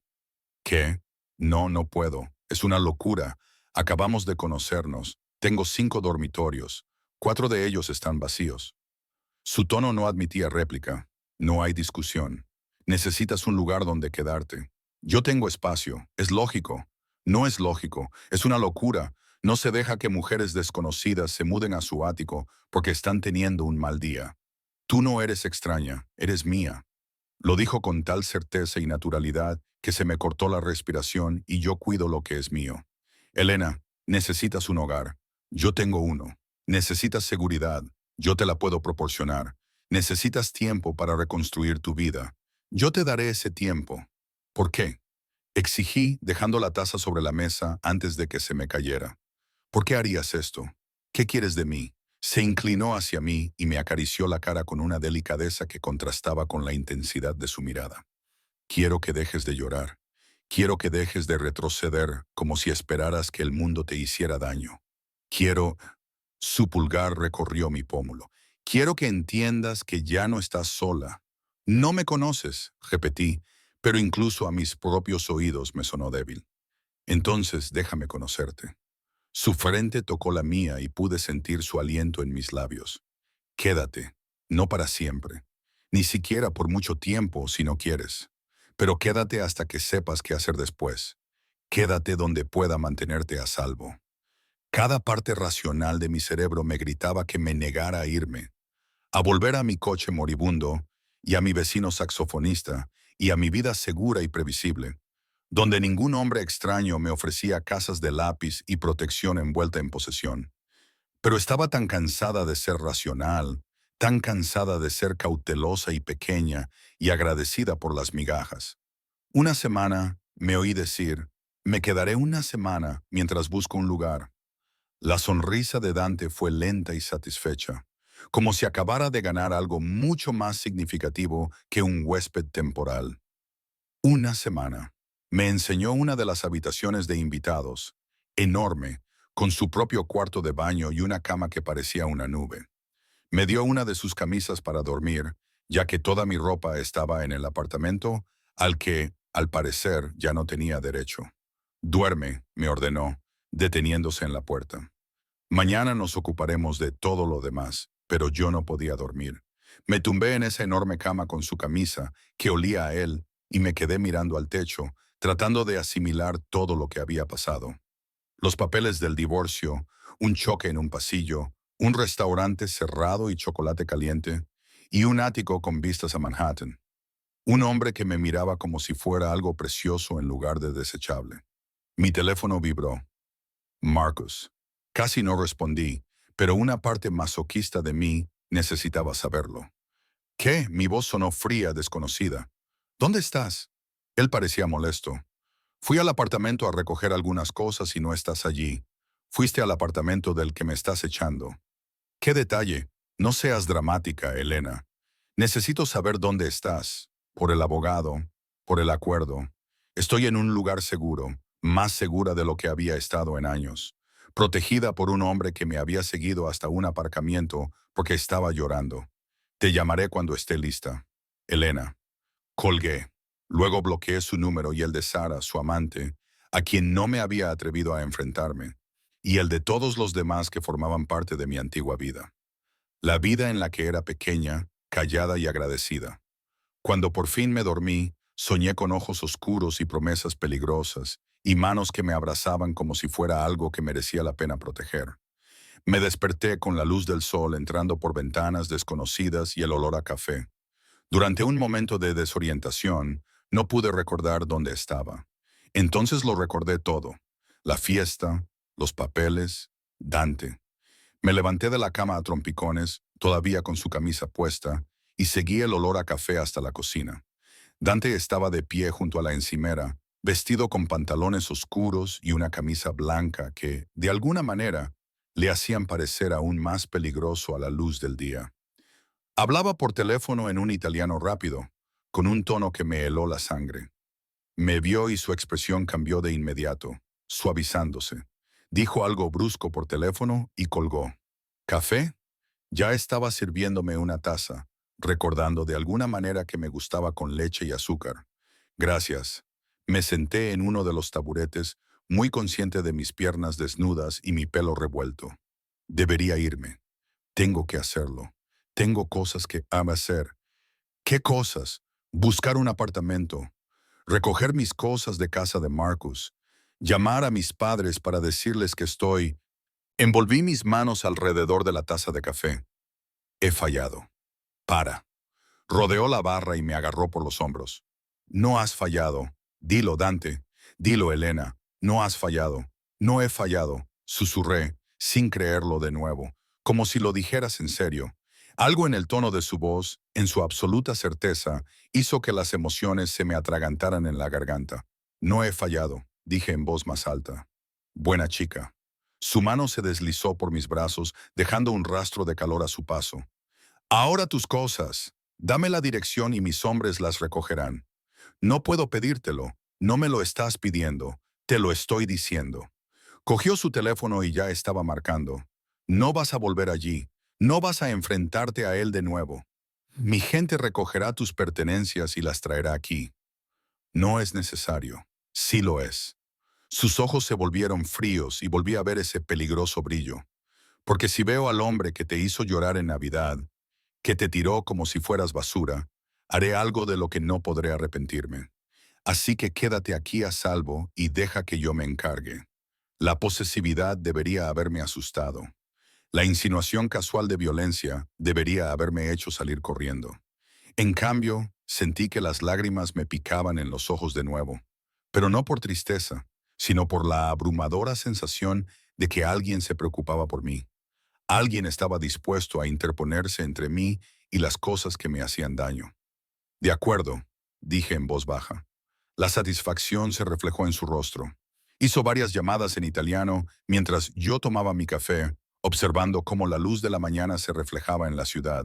¿Qué? No, no puedo. Es una locura. Acabamos de conocernos. Tengo 5 dormitorios. 4 de ellos están vacíos. Su tono no admitía réplica. No hay discusión. Necesitas un lugar donde quedarte. Yo tengo espacio. Es lógico. No es lógico. Es una locura. No se deja que mujeres desconocidas se muden a su ático porque están teniendo un mal día. Tú no eres extraña, eres mía. Lo dijo con tal certeza y naturalidad que se me cortó la respiración y yo cuido lo que es mío. Elena, necesitas un hogar. Yo tengo uno. Necesitas seguridad. Yo te la puedo proporcionar. Necesitas tiempo para reconstruir tu vida. Yo te daré ese tiempo. ¿Por qué? Exigí, dejando la taza sobre la mesa antes de que se me cayera. ¿Por qué harías esto? ¿Qué quieres de mí? Se inclinó hacia mí y me acarició la cara con una delicadeza que contrastaba con la intensidad de su mirada. Quiero que dejes de llorar. Quiero que dejes de retroceder como si esperaras que el mundo te hiciera daño. Quiero... Su pulgar recorrió mi pómulo. Quiero que entiendas que ya no estás sola. No me conoces, repetí, pero incluso a mis propios oídos me sonó débil. Entonces déjame conocerte. Su frente tocó la mía y pude sentir su aliento en mis labios. Quédate, no para siempre, ni siquiera por mucho tiempo si no quieres, pero quédate hasta que sepas qué hacer después. Quédate donde pueda mantenerte a salvo. Cada parte racional de mi cerebro me gritaba que me negara a irme, a volver a mi coche moribundo y a mi vecino saxofonista y a mi vida segura y previsible, donde ningún hombre extraño me ofrecía casas de lápiz y protección envuelta en posesión. Pero estaba tan cansada de ser racional, tan cansada de ser cautelosa y pequeña y agradecida por las migajas. Una semana, me oí decir, me quedaré una semana mientras busco un lugar. La sonrisa de Dante fue lenta y satisfecha, como si acabara de ganar algo mucho más significativo que un huésped temporal. Una semana. Me enseñó una de las habitaciones de invitados, enorme, con su propio cuarto de baño y una cama que parecía una nube. Me dio una de sus camisas para dormir, ya que toda mi ropa estaba en el apartamento, al que, al parecer, ya no tenía derecho. Duerme, me ordenó, deteniéndose en la puerta. Mañana nos ocuparemos de todo lo demás, pero yo no podía dormir. Me tumbé en esa enorme cama con su camisa, que olía a él, y me quedé mirando al techo, tratando de asimilar todo lo que había pasado. Los papeles del divorcio, un choque en un pasillo, un restaurante cerrado y chocolate caliente, y un ático con vistas a Manhattan. Un hombre que me miraba como si fuera algo precioso en lugar de desechable. Mi teléfono vibró. Marcus. Casi no respondí, pero una parte masoquista de mí necesitaba saberlo. ¿Qué? Mi voz sonó fría, desconocida. ¿Dónde estás? Él parecía molesto. Fui al apartamento a recoger algunas cosas y no estás allí. Fuiste al apartamento del que me estás echando. ¿Qué detalle? No seas dramática, Elena. Necesito saber dónde estás. Por el abogado, por el acuerdo. Estoy en un lugar seguro, más segura de lo que había estado en años. Protegida por un hombre que me había seguido hasta un aparcamiento porque estaba llorando. Te llamaré cuando esté lista. Elena. Colgué. Luego bloqueé su número y el de Sara, su amante, a quien no me había atrevido a enfrentarme, y el de todos los demás que formaban parte de mi antigua vida. La vida en la que era pequeña, callada y agradecida. Cuando por fin me dormí, soñé con ojos oscuros y promesas peligrosas, y manos que me abrazaban como si fuera algo que merecía la pena proteger. Me desperté con la luz del sol entrando por ventanas desconocidas y el olor a café. Durante un momento de desorientación, no pude recordar dónde estaba. Entonces lo recordé todo. La fiesta, los papeles, Dante. Me levanté de la cama a trompicones, todavía con su camisa puesta, y seguí el olor a café hasta la cocina. Dante estaba de pie junto a la encimera, vestido con pantalones oscuros y una camisa blanca que, de alguna manera, le hacían parecer aún más peligroso a la luz del día. Hablaba por teléfono en un italiano rápido, con un tono que me heló la sangre. Me vio y su expresión cambió de inmediato, suavizándose. Dijo algo brusco por teléfono y colgó. ¿Café? Ya estaba sirviéndome una taza, recordando de alguna manera que me gustaba con leche y azúcar. Gracias. Me senté en uno de los taburetes, muy consciente de mis piernas desnudas y mi pelo revuelto. Debería irme. Tengo que hacerlo. Tengo cosas que amo hacer. ¿Qué cosas? Buscar un apartamento, recoger mis cosas de casa de Marcus, llamar a mis padres para decirles que estoy... Envolví mis manos alrededor de la taza de café. He fallado. Para. Rodeó la barra y me agarró por los hombros. No has fallado. Dilo, Dante. Dilo, Elena. No has fallado. No he fallado. Susurré, sin creerlo de nuevo, como si lo dijeras en serio. Algo en el tono de su voz, en su absoluta certeza, hizo que las emociones se me atragantaran en la garganta. No he fallado, dije en voz más alta. Buena chica. Su mano se deslizó por mis brazos, dejando un rastro de calor a su paso. Ahora tus cosas. Dame la dirección y mis hombres las recogerán. No puedo pedírtelo, no me lo estás pidiendo, te lo estoy diciendo. Cogió su teléfono y ya estaba marcando. No vas a volver allí, no vas a enfrentarte a él de nuevo. Mi gente recogerá tus pertenencias y las traerá aquí. No es necesario. Sí lo es. Sus ojos se volvieron fríos y volví a ver ese peligroso brillo. Porque si veo al hombre que te hizo llorar en Navidad, que te tiró como si fueras basura, haré algo de lo que no podré arrepentirme. Así que quédate aquí a salvo y deja que yo me encargue. La posesividad debería haberme asustado. La insinuación casual de violencia debería haberme hecho salir corriendo. En cambio, sentí que las lágrimas me picaban en los ojos de nuevo, pero no por tristeza, sino por la abrumadora sensación de que alguien se preocupaba por mí. Alguien estaba dispuesto a interponerse entre mí y las cosas que me hacían daño. De acuerdo, dije en voz baja. La satisfacción se reflejó en su rostro. Hizo varias llamadas en italiano mientras yo tomaba mi café, observando cómo la luz de la mañana se reflejaba en la ciudad.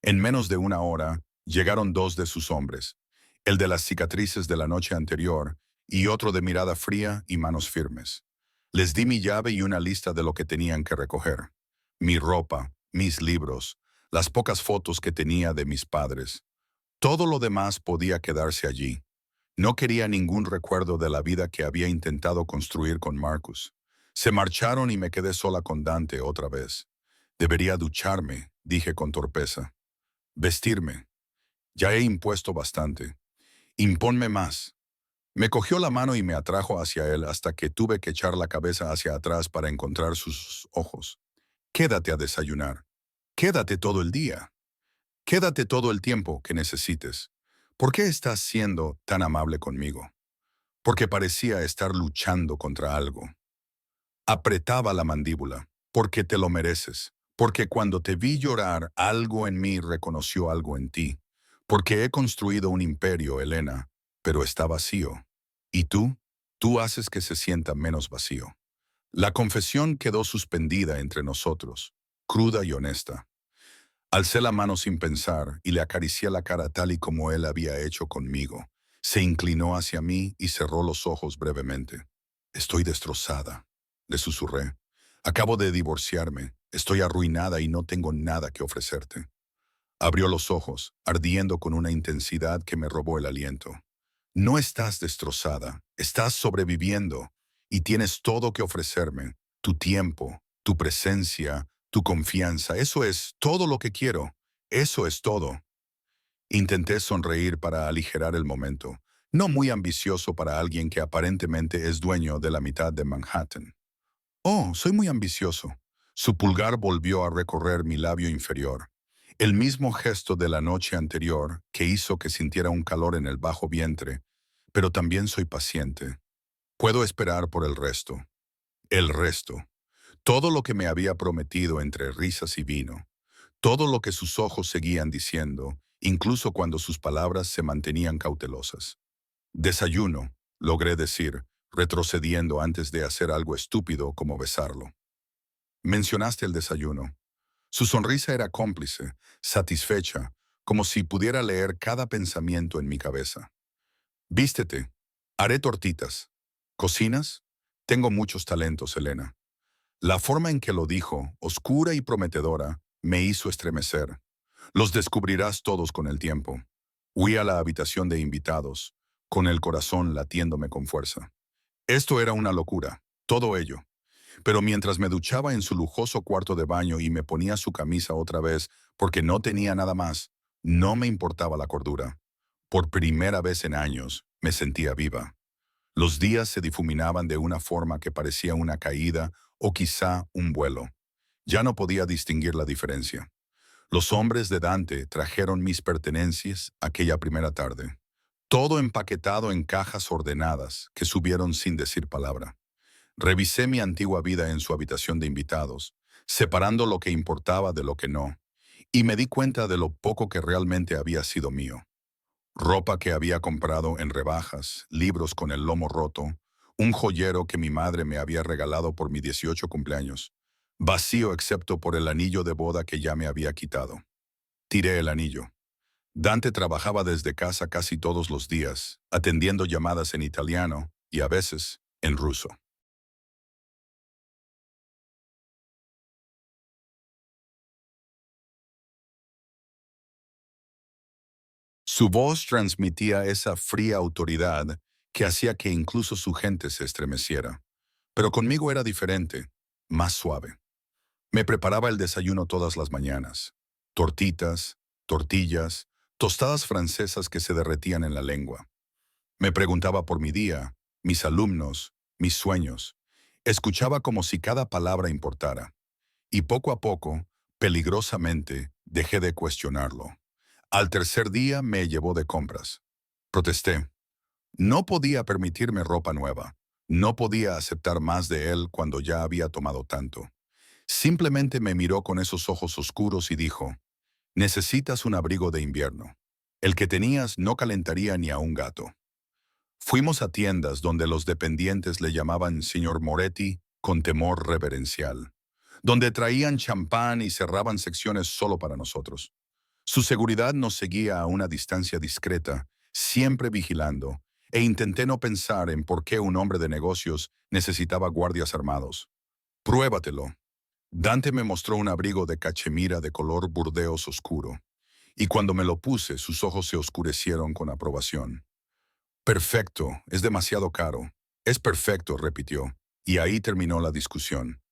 En menos de una hora, llegaron dos de sus hombres, el de las cicatrices de la noche anterior y otro de mirada fría y manos firmes. Les di mi llave y una lista de lo que tenían que recoger. Mi ropa, mis libros, las pocas fotos que tenía de mis padres. Todo lo demás podía quedarse allí. No quería ningún recuerdo de la vida que había intentado construir con Marcus. Se marcharon y me quedé sola con Dante otra vez. Debería ducharme, dije con torpeza. Vestirme. Ya he impuesto bastante. Imponme más. Me cogió la mano y me atrajo hacia él hasta que tuve que echar la cabeza hacia atrás para encontrar sus ojos. Quédate a desayunar. Quédate todo el día. Quédate todo el tiempo que necesites. ¿Por qué estás siendo tan amable conmigo? Porque parecía estar luchando contra algo. Apretaba la mandíbula. Porque te lo mereces. Porque cuando te vi llorar, algo en mí reconoció algo en ti. Porque he construido un imperio, Elena, pero está vacío. ¿Y tú? Tú haces que se sienta menos vacío. La confesión quedó suspendida entre nosotros, cruda y honesta. Alcé la mano sin pensar y le acaricié la cara tal y como él había hecho conmigo. Se inclinó hacia mí y cerró los ojos brevemente. Estoy destrozada, le susurré. Acabo de divorciarme, estoy arruinada y no tengo nada que ofrecerte. Abrió los ojos, ardiendo con una intensidad que me robó el aliento. No estás destrozada, estás sobreviviendo y tienes todo que ofrecerme. Tu tiempo, tu presencia, tu confianza, eso es todo lo que quiero. Eso es todo. Intenté sonreír para aligerar el momento, no muy ambicioso para alguien que aparentemente es dueño de la mitad de Manhattan. Oh, soy muy ambicioso. Su pulgar volvió a recorrer mi labio inferior. El mismo gesto de la noche anterior que hizo que sintiera un calor en el bajo vientre, pero también soy paciente. Puedo esperar por el resto. El resto. Todo lo que me había prometido entre risas y vino. Todo lo que sus ojos seguían diciendo, incluso cuando sus palabras se mantenían cautelosas. Desayuno, logré decir, retrocediendo antes de hacer algo estúpido como besarlo. Mencionaste el desayuno. Su sonrisa era cómplice, satisfecha, como si pudiera leer cada pensamiento en mi cabeza. Vístete. Haré tortitas. ¿Cocinas? Tengo muchos talentos, Elena. La forma en que lo dijo, oscura y prometedora, me hizo estremecer. Los descubrirás todos con el tiempo. Huí a la habitación de invitados, con el corazón latiéndome con fuerza. Esto era una locura, todo ello. Pero mientras me duchaba en su lujoso cuarto de baño y me ponía su camisa otra vez porque no tenía nada más, no me importaba la cordura. Por primera vez en años, me sentía viva. Los días se difuminaban de una forma que parecía una caída o quizá un vuelo. Ya no podía distinguir la diferencia. Los hombres de Dante trajeron mis pertenencias aquella primera tarde. Todo empaquetado en cajas ordenadas que subieron sin decir palabra. Revisé mi antigua vida en su habitación de invitados, separando lo que importaba de lo que no, y me di cuenta de lo poco que realmente había sido mío. Ropa que había comprado en rebajas, libros con el lomo roto, un joyero que mi madre me había regalado por mi 18 cumpleaños, vacío excepto por el anillo de boda que ya me había quitado. Tiré el anillo. Dante trabajaba desde casa casi todos los días, atendiendo llamadas en italiano y a veces en ruso. Su voz transmitía esa fría autoridad que hacía que incluso su gente se estremeciera. Pero conmigo era diferente, más suave. Me preparaba el desayuno todas las mañanas. Tortitas, tortillas, tostadas francesas que se derretían en la lengua. Me preguntaba por mi día, mis alumnos, mis sueños. Escuchaba como si cada palabra importara. Y poco a poco, peligrosamente, dejé de cuestionarlo. Al tercer día me llevó de compras. Protesté. No podía permitirme ropa nueva. No podía aceptar más de él cuando ya había tomado tanto. Simplemente me miró con esos ojos oscuros y dijo, necesitas un abrigo de invierno. El que tenías no calentaría ni a un gato. Fuimos a tiendas donde los dependientes le llamaban señor Moretti con temor reverencial, donde traían champán y cerraban secciones solo para nosotros. Su seguridad nos seguía a una distancia discreta, siempre vigilando, e intenté no pensar en por qué un hombre de negocios necesitaba guardias armados. Pruébatelo. Dante me mostró un abrigo de cachemira de color burdeos oscuro, y cuando me lo puse, sus ojos se oscurecieron con aprobación. Perfecto, es demasiado caro. Es perfecto, repitió, y ahí terminó la discusión.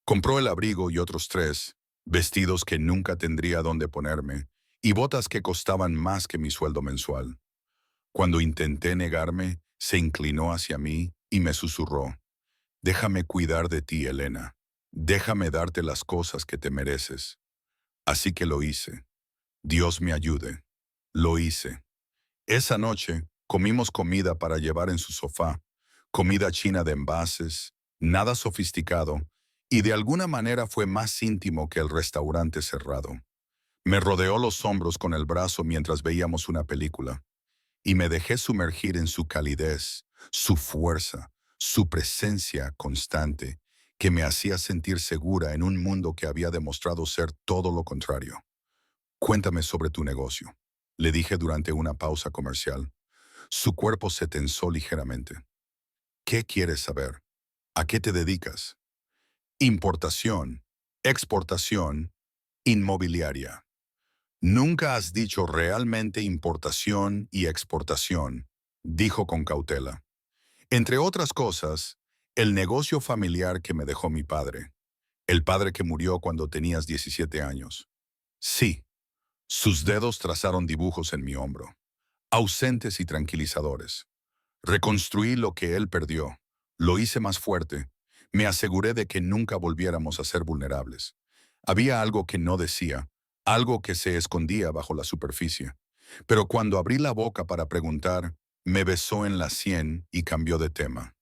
Compró el abrigo y otros tres, vestidos que nunca tendría dónde ponerme, y botas que costaban más que mi sueldo mensual. Cuando intenté negarme, se inclinó hacia mí y me susurró, déjame cuidar de ti, Elena. Déjame darte las cosas que te mereces. Así que lo hice. Dios me ayude. Lo hice. Esa noche comimos comida para llevar en su sofá, comida china de envases, nada sofisticado, y de alguna manera fue más íntimo que el restaurante cerrado. Me rodeó los hombros con el brazo mientras veíamos una película, y me dejé sumergir en su calidez, su fuerza, su presencia constante, que me hacía sentir segura en un mundo que había demostrado ser todo lo contrario. Cuéntame sobre tu negocio, le dije durante una pausa comercial. Su cuerpo se tensó ligeramente. ¿Qué quieres saber? ¿A qué te dedicas? Importación, exportación, inmobiliaria. Nunca has dicho realmente importación y exportación, dijo con cautela. Entre otras cosas, el negocio familiar que me dejó mi padre, el padre que murió cuando tenías 17 años. Sí, sus dedos trazaron dibujos en mi hombro, ausentes y tranquilizadores. Reconstruí lo que él perdió, lo hice más fuerte, me aseguré de que nunca volviéramos a ser vulnerables. Había algo que no decía, algo que se escondía bajo la superficie. Pero cuando abrí la boca para preguntar, me besó en la sien y cambió de tema.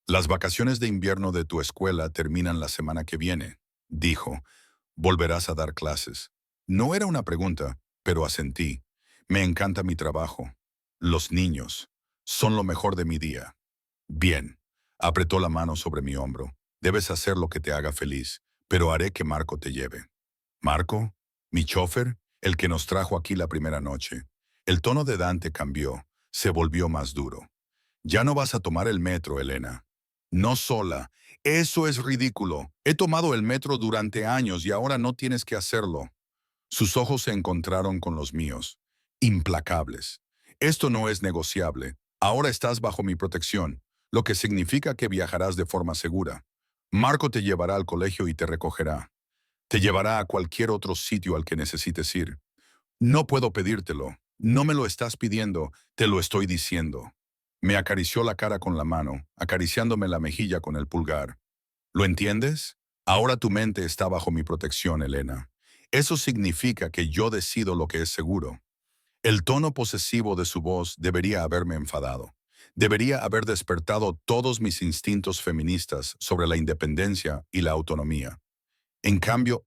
Las vacaciones de invierno de tu escuela terminan la semana que viene, dijo. Volverás a dar clases. No era una pregunta, pero asentí. Me encanta mi trabajo. Los niños son lo mejor de mi día. Bien. Apretó la mano sobre mi hombro. Debes hacer lo que te haga feliz, pero haré que Marco te lleve. ¿Marco? ¿Mi chofer? El que nos trajo aquí la primera noche. El tono de Dante cambió. Se volvió más duro. Ya no vas a tomar el metro, Elena. No sola. Eso es ridículo. He tomado el metro durante años y ahora no tienes que hacerlo. Sus ojos se encontraron con los míos, implacables. Esto no es negociable. Ahora estás bajo mi protección. lo que significa que viajarás de forma segura. Marco te llevará al colegio y te recogerá. Te llevará a cualquier otro sitio al que necesites ir. No puedo pedírtelo. No me lo estás pidiendo, te lo estoy diciendo. Me acarició la cara con la mano, acariciándome la mejilla con el pulgar. ¿Lo entiendes? Ahora tu mente está bajo mi protección, Elena. Eso significa que yo decido lo que es seguro. El tono posesivo de su voz debería haberme enfadado. Debería haber despertado todos mis instintos feministas sobre la independencia y la autonomía. En cambio,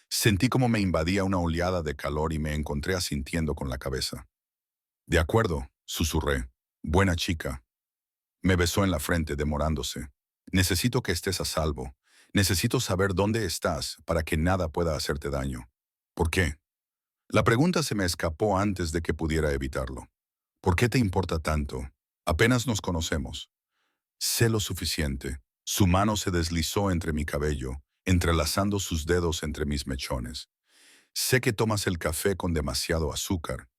sentí como me invadía una oleada de calor y me encontré asintiendo con la cabeza. De acuerdo, susurré. Buena chica. Me besó en la frente, demorándose. Necesito que estés a salvo. Necesito saber dónde estás para que nada pueda hacerte daño. ¿Por qué? La pregunta se me escapó antes de que pudiera evitarlo. ¿Por qué te importa tanto? Apenas nos conocemos. Sé lo suficiente. Su mano se deslizó entre mi cabello, entrelazando sus dedos entre mis mechones. Sé que tomas el café con demasiado azúcar.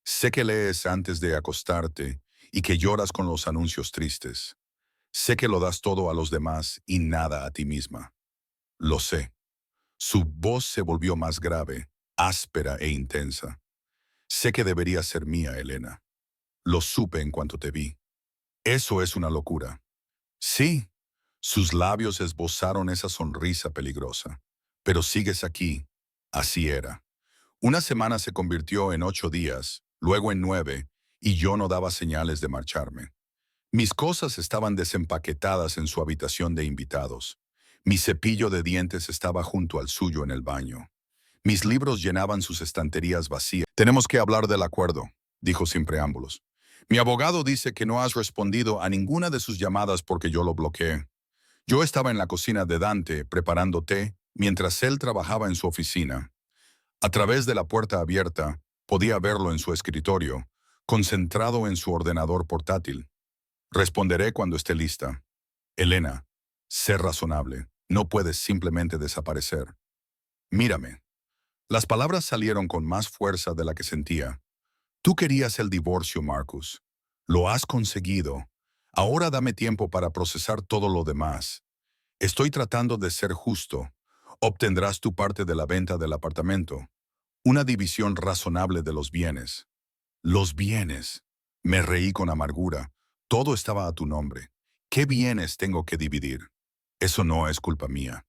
Sé que lees antes de acostarte y que lloras con los anuncios tristes. Sé que lo das todo a los demás y nada a ti misma. Lo sé. Su voz se volvió más grave, áspera e intensa. Sé que debería ser mía, Elena. Lo supe en cuanto te vi. Eso es una locura. Sí, sus labios esbozaron esa sonrisa peligrosa. Pero sigues aquí. Así era. Una semana se convirtió en 8 días, luego en 9, y yo no daba señales de marcharme. Mis cosas estaban desempaquetadas en su habitación de invitados. Mi cepillo de dientes estaba junto al suyo en el baño. Mis libros llenaban sus estanterías vacías. Tenemos que hablar del acuerdo, dijo sin preámbulos. Mi abogado dice que no has respondido a ninguna de sus llamadas porque yo lo bloqueé. Yo estaba en la cocina de Dante preparando té mientras él trabajaba en su oficina. A través de la puerta abierta, podía verlo en su escritorio, concentrado en su ordenador portátil. Responderé cuando esté lista. Elena, sé razonable. No puedes simplemente desaparecer. Mírame. Las palabras salieron con más fuerza de la que sentía. Tú querías el divorcio, Marcus. Lo has conseguido. Ahora dame tiempo para procesar todo lo demás. Estoy tratando de ser justo. Obtendrás tu parte de la venta del apartamento. Una división razonable de los bienes. Los bienes. Me reí con amargura. Todo estaba a tu nombre. ¿Qué bienes tengo que dividir? Eso no es culpa mía.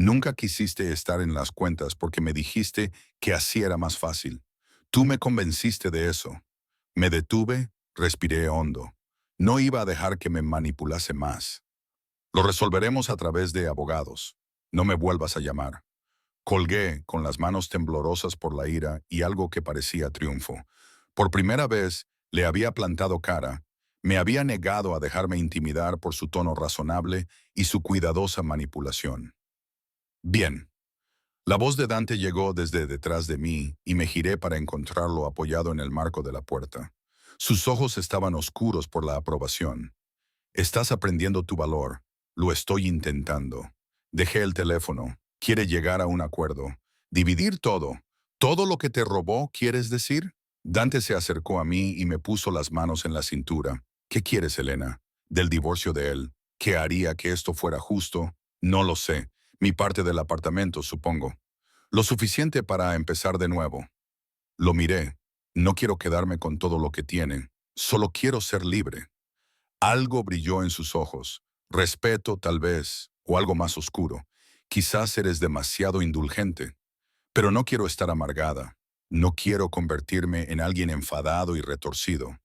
Nunca quisiste estar en las cuentas porque me dijiste que así era más fácil. Tú me convenciste de eso. Me detuve, respiré hondo. No iba a dejar que me manipulase más. Lo resolveremos a través de abogados. No me vuelvas a llamar. Colgué con las manos temblorosas por la ira y algo que parecía triunfo. Por primera vez le había plantado cara. Me había negado a dejarme intimidar por su tono razonable y su cuidadosa manipulación. Bien. La voz de Dante llegó desde detrás de mí y me giré para encontrarlo apoyado en el marco de la puerta. Sus ojos estaban oscuros por la aprobación. Estás aprendiendo tu valor. Lo estoy intentando. Dejé el teléfono. Quiere llegar a un acuerdo. Dividir todo. ¿Todo lo que te robó, quieres decir? Dante se acercó a mí y me puso las manos en la cintura. ¿Qué quieres, Elena? ¿Del divorcio de él? ¿Qué haría que esto fuera justo? No lo sé. Mi parte del apartamento, supongo. Lo suficiente para empezar de nuevo. Lo miré. No quiero quedarme con todo lo que tiene. Solo quiero ser libre. Algo brilló en sus ojos. Respeto, tal vez, o algo más oscuro. Quizás eres demasiado indulgente. Pero no quiero estar amargada. No quiero convertirme en alguien enfadado y retorcido.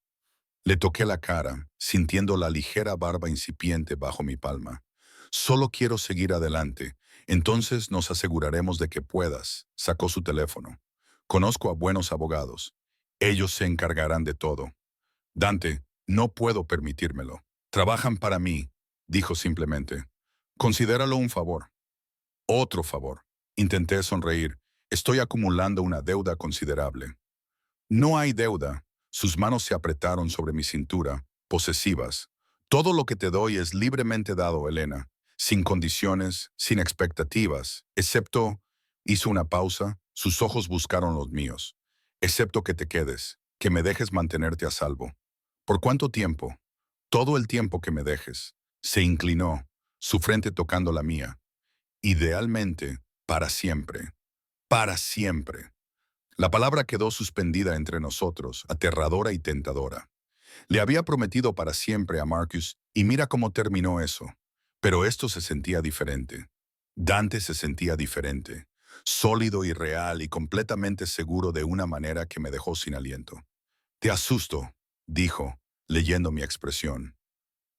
Le toqué la cara, sintiendo la ligera barba incipiente bajo mi palma. Solo quiero seguir adelante. Entonces nos aseguraremos de que puedas. Sacó su teléfono. Conozco a buenos abogados. Ellos se encargarán de todo. Dante, no puedo permitírmelo. Trabajan para mí, dijo simplemente. Considéralo un favor. Otro favor. Intenté sonreír. Estoy acumulando una deuda considerable. No hay deuda. Sus manos se apretaron sobre mi cintura, posesivas. Todo lo que te doy es libremente dado, Elena, sin condiciones, sin expectativas, excepto... Hizo una pausa, sus ojos buscaron los míos. Excepto que te quedes, que me dejes mantenerte a salvo. ¿Por cuánto tiempo? Todo el tiempo que me dejes. Se inclinó, su frente tocando la mía. Idealmente, para siempre. Para siempre. La palabra quedó suspendida entre nosotros, aterradora y tentadora. Le había prometido para siempre a Marcus, y mira cómo terminó eso. Pero esto se sentía diferente. Dante se sentía diferente, sólido y real y completamente seguro de una manera que me dejó sin aliento. «Te asusto», dijo, leyendo mi expresión.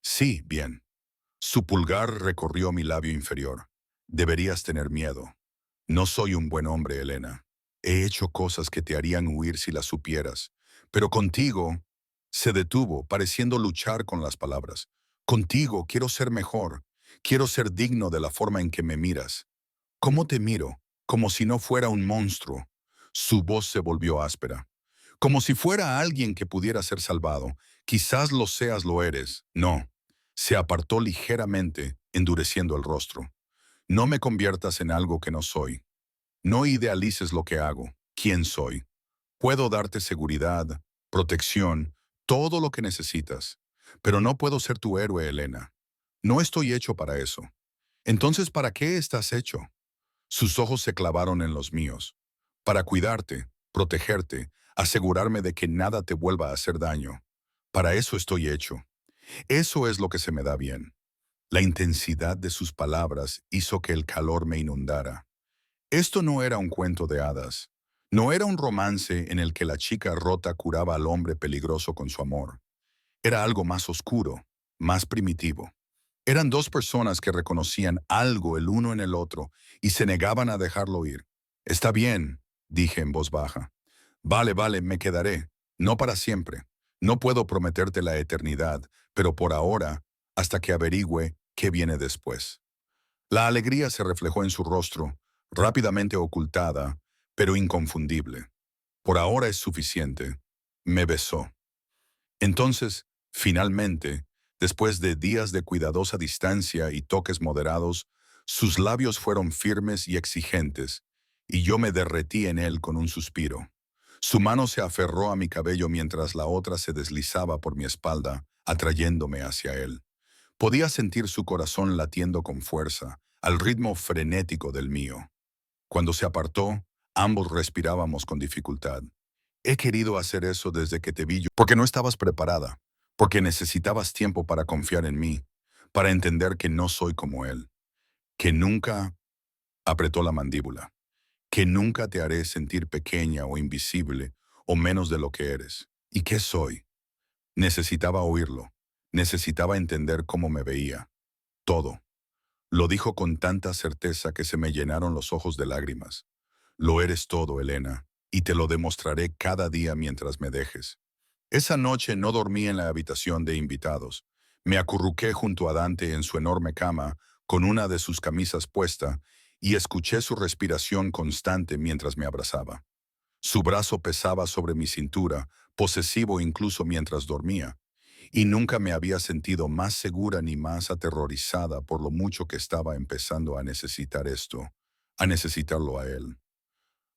«Sí, bien». Su pulgar recorrió mi labio inferior. «Deberías tener miedo. No soy un buen hombre, Elena. He hecho cosas que te harían huir si las supieras. Pero contigo...» Se detuvo, pareciendo luchar con las palabras. «Contigo quiero ser mejor. Quiero ser digno de la forma en que me miras». «¿Cómo te miro? Como si no fuera un monstruo». Su voz se volvió áspera. «Como si fuera alguien que pudiera ser salvado. Quizás lo seas, lo eres. No». Se apartó ligeramente, endureciendo el rostro. «No me conviertas en algo que no soy. No idealices lo que hago, quién soy. Puedo darte seguridad, protección, todo lo que necesitas. Pero no puedo ser tu héroe, Elena. No estoy hecho para eso. Entonces, ¿para qué estás hecho?» Sus ojos se clavaron en los míos. «Para cuidarte, protegerte, asegurarme de que nada te vuelva a hacer daño. Para eso estoy hecho. Eso es lo que se me da bien». La intensidad de sus palabras hizo que el calor me inundara. Esto no era un cuento de hadas. No era un romance en el que la chica rota curaba al hombre peligroso con su amor. Era algo más oscuro, más primitivo. Eran dos personas que reconocían algo el uno en el otro y se negaban a dejarlo ir. «Está bien», dije en voz baja. «Vale, vale, me quedaré. No para siempre. No puedo prometerte la eternidad, pero por ahora, hasta que averigüe qué viene después». La alegría se reflejó en su rostro, rápidamente ocultada, pero inconfundible. «Por ahora es suficiente». Me besó. Entonces, finalmente, después de días de cuidadosa distancia y toques moderados, sus labios fueron firmes y exigentes, y yo me derretí en él con un suspiro. Su mano se aferró a mi cabello mientras la otra se deslizaba por mi espalda, atrayéndome hacia él. Podía sentir su corazón latiendo con fuerza, al ritmo frenético del mío. Cuando se apartó, ambos respirábamos con dificultad. «He querido hacer eso desde que te vi yo, porque no estabas preparada, porque necesitabas tiempo para confiar en mí, para entender que no soy como él, que nunca...» Apretó la mandíbula. «Que nunca te haré sentir pequeña o invisible o menos de lo que eres. ¿Y qué soy?» Necesitaba oírlo. Necesitaba entender cómo me veía. Todo. Lo dijo con tanta certeza que se me llenaron los ojos de lágrimas. «Lo eres todo, Elena, y te lo demostraré cada día mientras me dejes». Esa noche no dormí en la habitación de invitados. Me acurruqué junto a Dante en su enorme cama, con una de sus camisas puesta, y escuché su respiración constante mientras me abrazaba. Su brazo pesaba sobre mi cintura, posesivo incluso mientras dormía, y nunca me había sentido más segura ni más aterrorizada por lo mucho que estaba empezando a necesitar esto, a necesitarlo a él.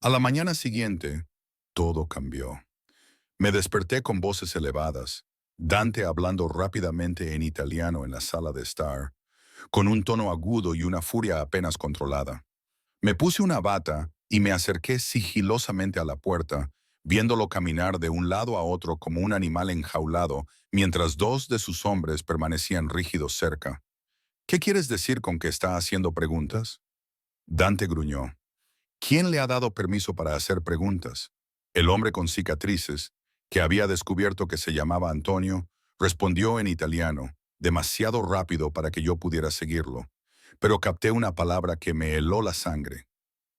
A la mañana siguiente, todo cambió. Me desperté con voces elevadas, Dante hablando rápidamente en italiano en la sala de estar, con un tono agudo y una furia apenas controlada. Me puse una bata y me acerqué sigilosamente a la puerta, viéndolo caminar de un lado a otro como un animal enjaulado, mientras dos de sus hombres permanecían rígidos cerca. «¿Qué quieres decir con que está haciendo preguntas?» Dante gruñó. «¿Quién le ha dado permiso para hacer preguntas?» El hombre con cicatrices, que había descubierto que se llamaba Antonio, respondió en italiano, demasiado rápido para que yo pudiera seguirlo, pero capté una palabra que me heló la sangre.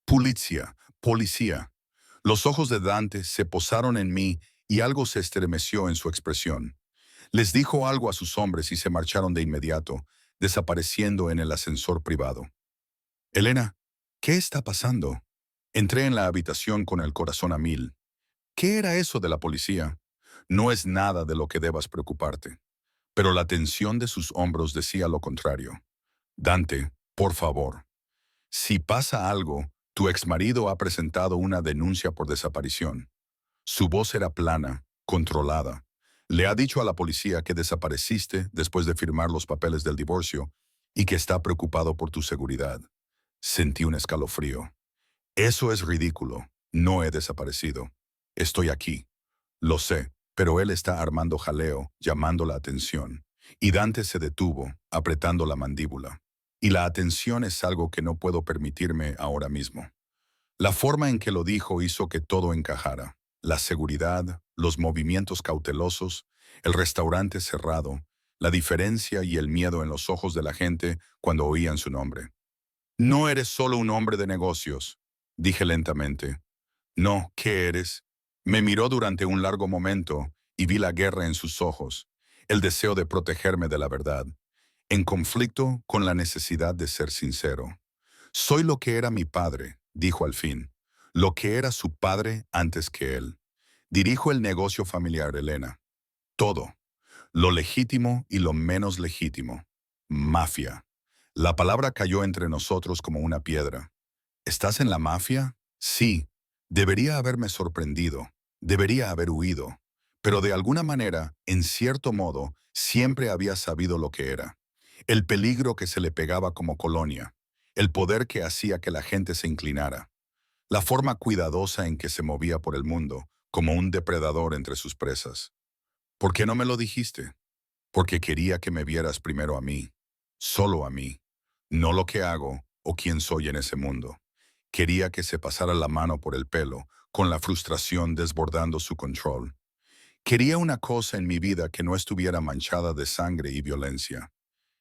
«Polizia, policía». Los ojos de Dante se posaron en mí y algo se estremeció en su expresión. Les dijo algo a sus hombres y se marcharon de inmediato, desapareciendo en el ascensor privado. «Elena, ¿qué está pasando?» Entré en la habitación con el corazón a mil. ¿Qué era eso de la policía? No es nada de lo que debas preocuparte. Pero la tensión de sus hombros decía lo contrario. «Dante, por favor. Si pasa algo, tu exmarido ha presentado una denuncia por desaparición». Su voz era plana, controlada. Le ha dicho a la policía que desapareciste después de firmar los papeles del divorcio y que está preocupado por tu seguridad. Sentí un escalofrío. Eso es ridículo. No he desaparecido. Estoy aquí. Lo sé, pero él está armando jaleo, llamando la atención. Y Dante se detuvo, apretando la mandíbula. Y la atención es algo que no puedo permitirme ahora mismo. La forma en que lo dijo hizo que todo encajara. La seguridad, los movimientos cautelosos, el restaurante cerrado, la diferencia y el miedo en los ojos de la gente cuando oían su nombre. No eres solo un hombre de negocios, dije lentamente. No, ¿qué eres? Me miró durante un largo momento y vi la guerra en sus ojos, el deseo de protegerme de la verdad, en conflicto con la necesidad de ser sincero. Soy lo que era mi padre, dijo al fin, lo que era su padre antes que él. Dirijo el negocio familiar, Elena. Todo, lo legítimo y lo menos legítimo. Mafia. La palabra cayó entre nosotros como una piedra. ¿Estás en la mafia? Sí. Debería haberme sorprendido. Debería haber huido. Pero de alguna manera, en cierto modo, siempre había sabido lo que era. El peligro que se le pegaba como colonia. El poder que hacía que la gente se inclinara. La forma cuidadosa en que se movía por el mundo, como un depredador entre sus presas. ¿Por qué no me lo dijiste? Porque quería que me vieras primero a mí. Solo a mí. No lo que hago o quién soy en ese mundo. Quería que se pasara la mano por el pelo, con la frustración desbordando su control. Quería una cosa en mi vida que no estuviera manchada de sangre y violencia.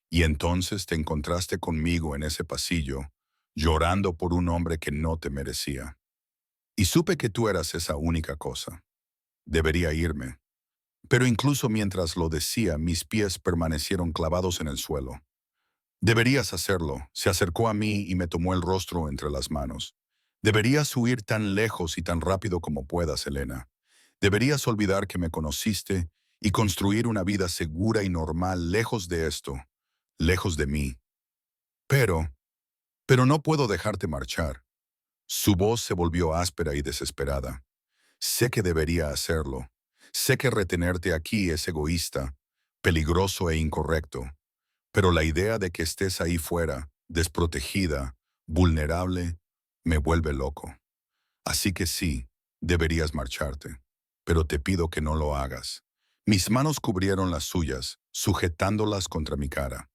Y entonces te encontraste conmigo en ese pasillo, llorando por un hombre que no te merecía. Y supe que tú eras esa única cosa. Debería irme. Pero incluso mientras lo decía, mis pies permanecieron clavados en el suelo. Deberías hacerlo. Se acercó a mí y me tomó el rostro entre las manos. Deberías huir tan lejos y tan rápido como puedas, Elena. Deberías olvidar que me conociste y construir una vida segura y normal lejos de esto, lejos de mí. Pero, pero no puedo dejarte marchar. Su voz se volvió áspera y desesperada. Sé que debería hacerlo. Sé que retenerte aquí es egoísta, peligroso e incorrecto. Pero la idea de que estés ahí fuera, desprotegida, vulnerable, me vuelve loco. Así que sí, deberías marcharte. Pero te pido que no lo hagas. Mis manos cubrieron las suyas, sujetándolas contra mi cara.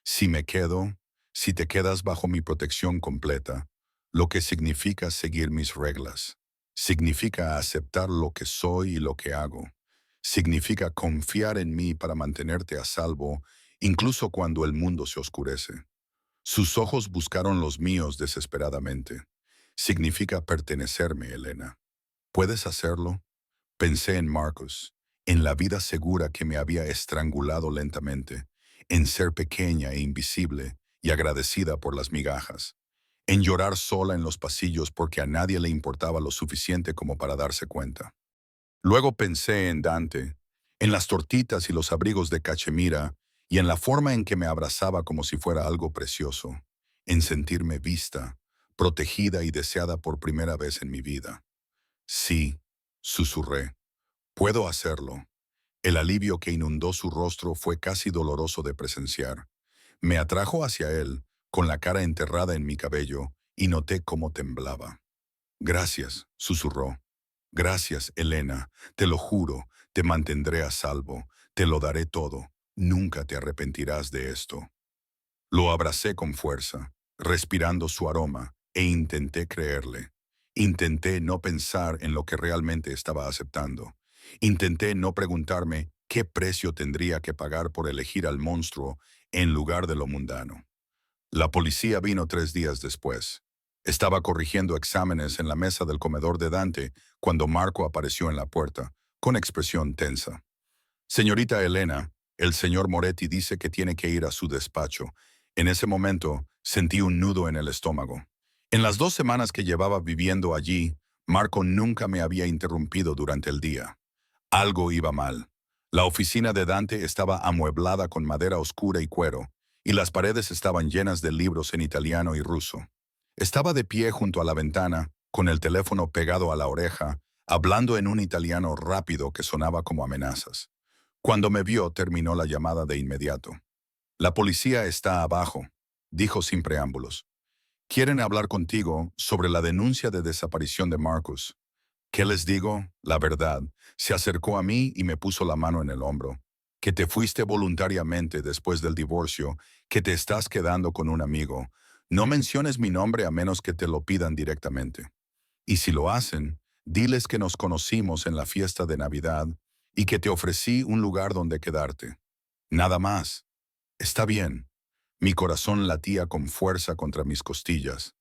Si me quedo, si te quedas bajo mi protección completa, lo que significa seguir mis reglas. Significa aceptar lo que soy y lo que hago. Significa confiar en mí para mantenerte a salvo, incluso cuando el mundo se oscurece. Sus ojos buscaron los míos desesperadamente. Significa pertenecerme, Elena. ¿Puedes hacerlo? Pensé en Marcus, en la vida segura que me había estrangulado lentamente, en ser pequeña e invisible y agradecida por las migajas, en llorar sola en los pasillos porque a nadie le importaba lo suficiente como para darse cuenta. Luego pensé en Dante, en las tortitas y los abrigos de cachemira y en la forma en que me abrazaba como si fuera algo precioso, en sentirme vista, protegida y deseada por primera vez en mi vida. Sí, susurré, puedo hacerlo. El alivio que inundó su rostro fue casi doloroso de presenciar. Me atrajo hacia él, con la cara enterrada en mi cabello, y noté cómo temblaba. Gracias, susurró. Gracias, Elena, te lo juro, te mantendré a salvo, te lo daré todo, nunca te arrepentirás de esto. Lo abracé con fuerza, respirando su aroma, e intenté creerle. Intenté no pensar en lo que realmente estaba aceptando. Intenté no preguntarme qué precio tendría que pagar por elegir al monstruo en lugar de lo mundano. La policía vino 3 días después. Estaba corrigiendo exámenes en la mesa del comedor de Dante cuando Marco apareció en la puerta, con expresión tensa. Señorita Elena, el señor Moretti dice que tiene que ir a su despacho. En ese momento, sentí un nudo en el estómago. En las 2 semanas que llevaba viviendo allí, Marco nunca me había interrumpido durante el día. Algo iba mal. La oficina de Dante estaba amueblada con madera oscura y cuero, y las paredes estaban llenas de libros en italiano y ruso. Estaba de pie junto a la ventana, con el teléfono pegado a la oreja, hablando en un italiano rápido que sonaba como amenazas. Cuando me vio, terminó la llamada de inmediato. La policía está abajo, dijo sin preámbulos. Quieren hablar contigo sobre la denuncia de desaparición de Marcus. ¿Qué les digo? La verdad. Se acercó a mí y me puso la mano en el hombro. Que te fuiste voluntariamente después del divorcio, que te estás quedando con un amigo. No menciones mi nombre a menos que te lo pidan directamente. Y si lo hacen, diles que nos conocimos en la fiesta de Navidad y que te ofrecí un lugar donde quedarte. Nada más. Está bien. Mi corazón latía con fuerza contra mis costillas.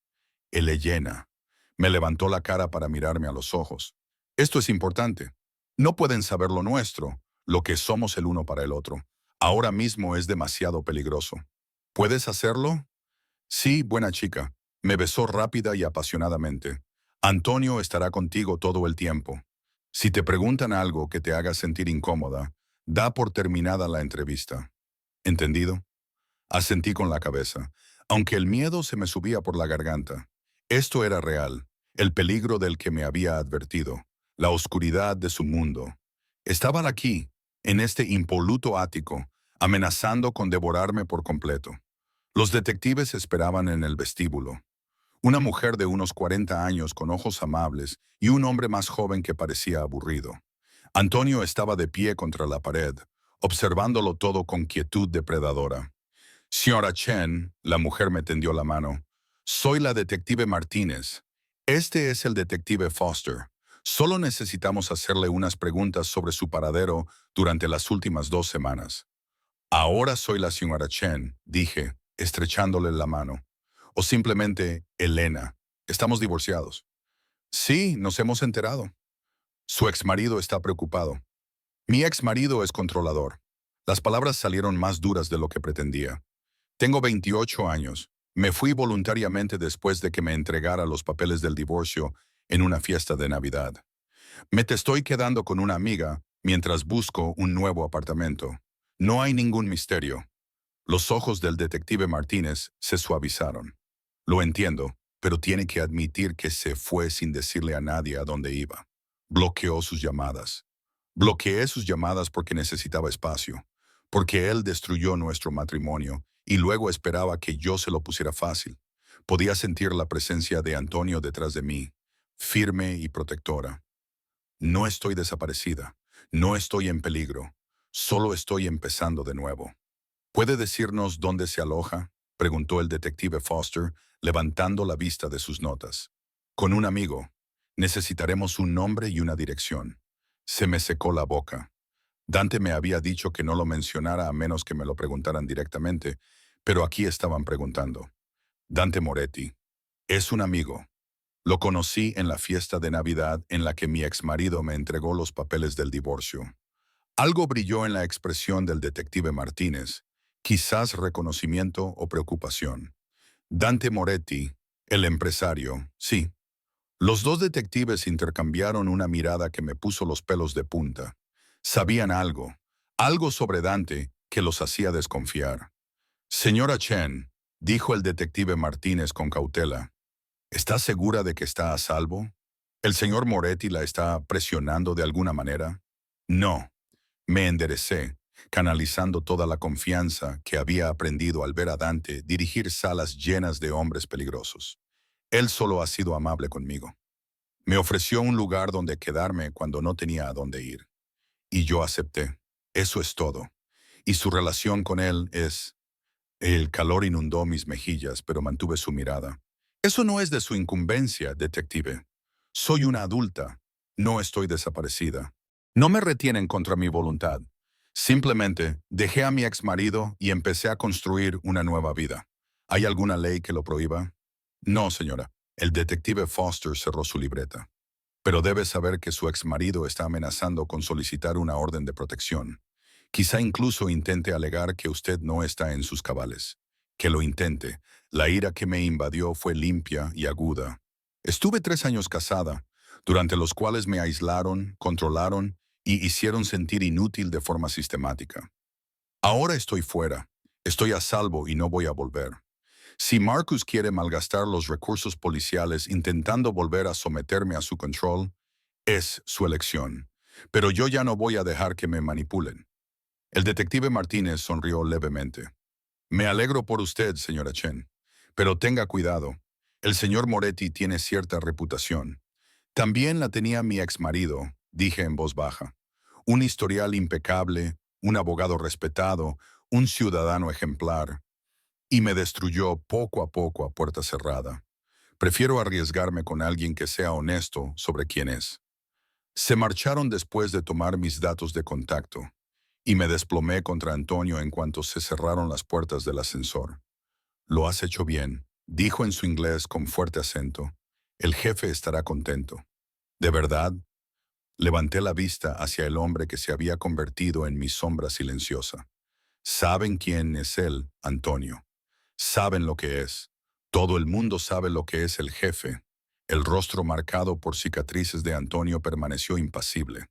Elena. Me levantó la cara para mirarme a los ojos. Esto es importante. No pueden saber lo nuestro, lo que somos el uno para el otro. Ahora mismo es demasiado peligroso. ¿Puedes hacerlo? Sí, buena chica. Me besó rápida y apasionadamente. Antonio estará contigo todo el tiempo. Si te preguntan algo que te haga sentir incómoda, da por terminada la entrevista. ¿Entendido? Asentí con la cabeza, aunque el miedo se me subía por la garganta. Esto era real, el peligro del que me había advertido, la oscuridad de su mundo. Estaban aquí, en este impoluto ático, amenazando con devorarme por completo. Los detectives esperaban en el vestíbulo. Una mujer de unos 40 años con ojos amables y un hombre más joven que parecía aburrido. Antonio estaba de pie contra la pared, observándolo todo con quietud depredadora. Señora Chen, la mujer me tendió la mano. Soy la detective Martínez. Este es el detective Foster. Solo necesitamos hacerle unas preguntas sobre su paradero durante las últimas 2 semanas. Ahora soy la señora Chen, dije, estrechándole la mano. O simplemente, Elena. Estamos divorciados. Sí, nos hemos enterado. Su exmarido está preocupado. Mi exmarido es controlador. Las palabras salieron más duras de lo que pretendía. Tengo 28 años. Me fui voluntariamente después de que me entregara los papeles del divorcio en una fiesta de Navidad. Me te estoy quedando con una amiga mientras busco un nuevo apartamento. No hay ningún misterio. Los ojos del detective Martínez se suavizaron. Lo entiendo, pero tiene que admitir que se fue sin decirle a nadie a dónde iba. Bloqueó sus llamadas. Bloqueé sus llamadas porque necesitaba espacio, porque él destruyó nuestro matrimonio y luego esperaba que yo se lo pusiera fácil. Podía sentir la presencia de Antonio detrás de mí, firme y protectora. No estoy desaparecida, no estoy en peligro, solo estoy empezando de nuevo. ¿Puede decirnos dónde se aloja?, preguntó el detective Foster, levantando la vista de sus notas. Con un amigo. Necesitaremos un nombre y una dirección. Se me secó la boca. Dante me había dicho que no lo mencionara a menos que me lo preguntaran directamente, pero aquí estaban preguntando. Dante Moretti. Es un amigo. Lo conocí en la fiesta de Navidad en la que mi exmarido me entregó los papeles del divorcio. Algo brilló en la expresión del detective Martínez, quizás reconocimiento o preocupación. Dante Moretti, el empresario, sí. Los dos detectives intercambiaron una mirada que me puso los pelos de punta. Sabían algo, algo sobre Dante que los hacía desconfiar. Señora Chen, dijo el detective Martínez con cautela, ¿está segura de que está a salvo? ¿El señor Moretti la está presionando de alguna manera? No. Me enderecé, canalizando toda la confianza que había aprendido al ver a Dante dirigir salas llenas de hombres peligrosos. Él solo ha sido amable conmigo. Me ofreció un lugar donde quedarme cuando no tenía a dónde ir. Y yo acepté. Eso es todo. Y su relación con él es... El calor inundó mis mejillas, pero mantuve su mirada. Eso no es de su incumbencia, detective. Soy una adulta. No estoy desaparecida. No me retienen contra mi voluntad. Simplemente dejé a mi exmarido y empecé a construir una nueva vida. ¿Hay alguna ley que lo prohíba? No, señora. El detective Foster cerró su libreta. Pero debe saber que su exmarido está amenazando con solicitar una orden de protección. Quizá incluso intente alegar que usted no está en sus cabales. Que lo intente. La ira que me invadió fue limpia y aguda. Estuve 3 años casada, durante los cuales me aislaron, controlaron y hicieron sentir inútil de forma sistemática. Ahora estoy fuera. Estoy a salvo y no voy a volver. Si Marcus quiere malgastar los recursos policiales intentando volver a someterme a su control, es su elección. Pero yo ya no voy a dejar que me manipulen. El detective Martínez sonrió levemente. Me alegro por usted, señora Chen. Pero tenga cuidado. El señor Moretti tiene cierta reputación. También la tenía mi exmarido, dije en voz baja. Un historial impecable, un abogado respetado, un ciudadano ejemplar. Y me destruyó poco a poco a puerta cerrada. Prefiero arriesgarme con alguien que sea honesto sobre quién es. Se marcharon después de tomar mis datos de contacto, y me desplomé contra Antonio en cuanto se cerraron las puertas del ascensor. Lo has hecho bien, dijo en su inglés con fuerte acento. El jefe estará contento. ¿De verdad? Levanté la vista hacia el hombre que se había convertido en mi sombra silenciosa. Saben quién es él, Antonio. Saben lo que es. Todo el mundo sabe lo que es el jefe. El rostro marcado por cicatrices de Antonio permaneció impasible.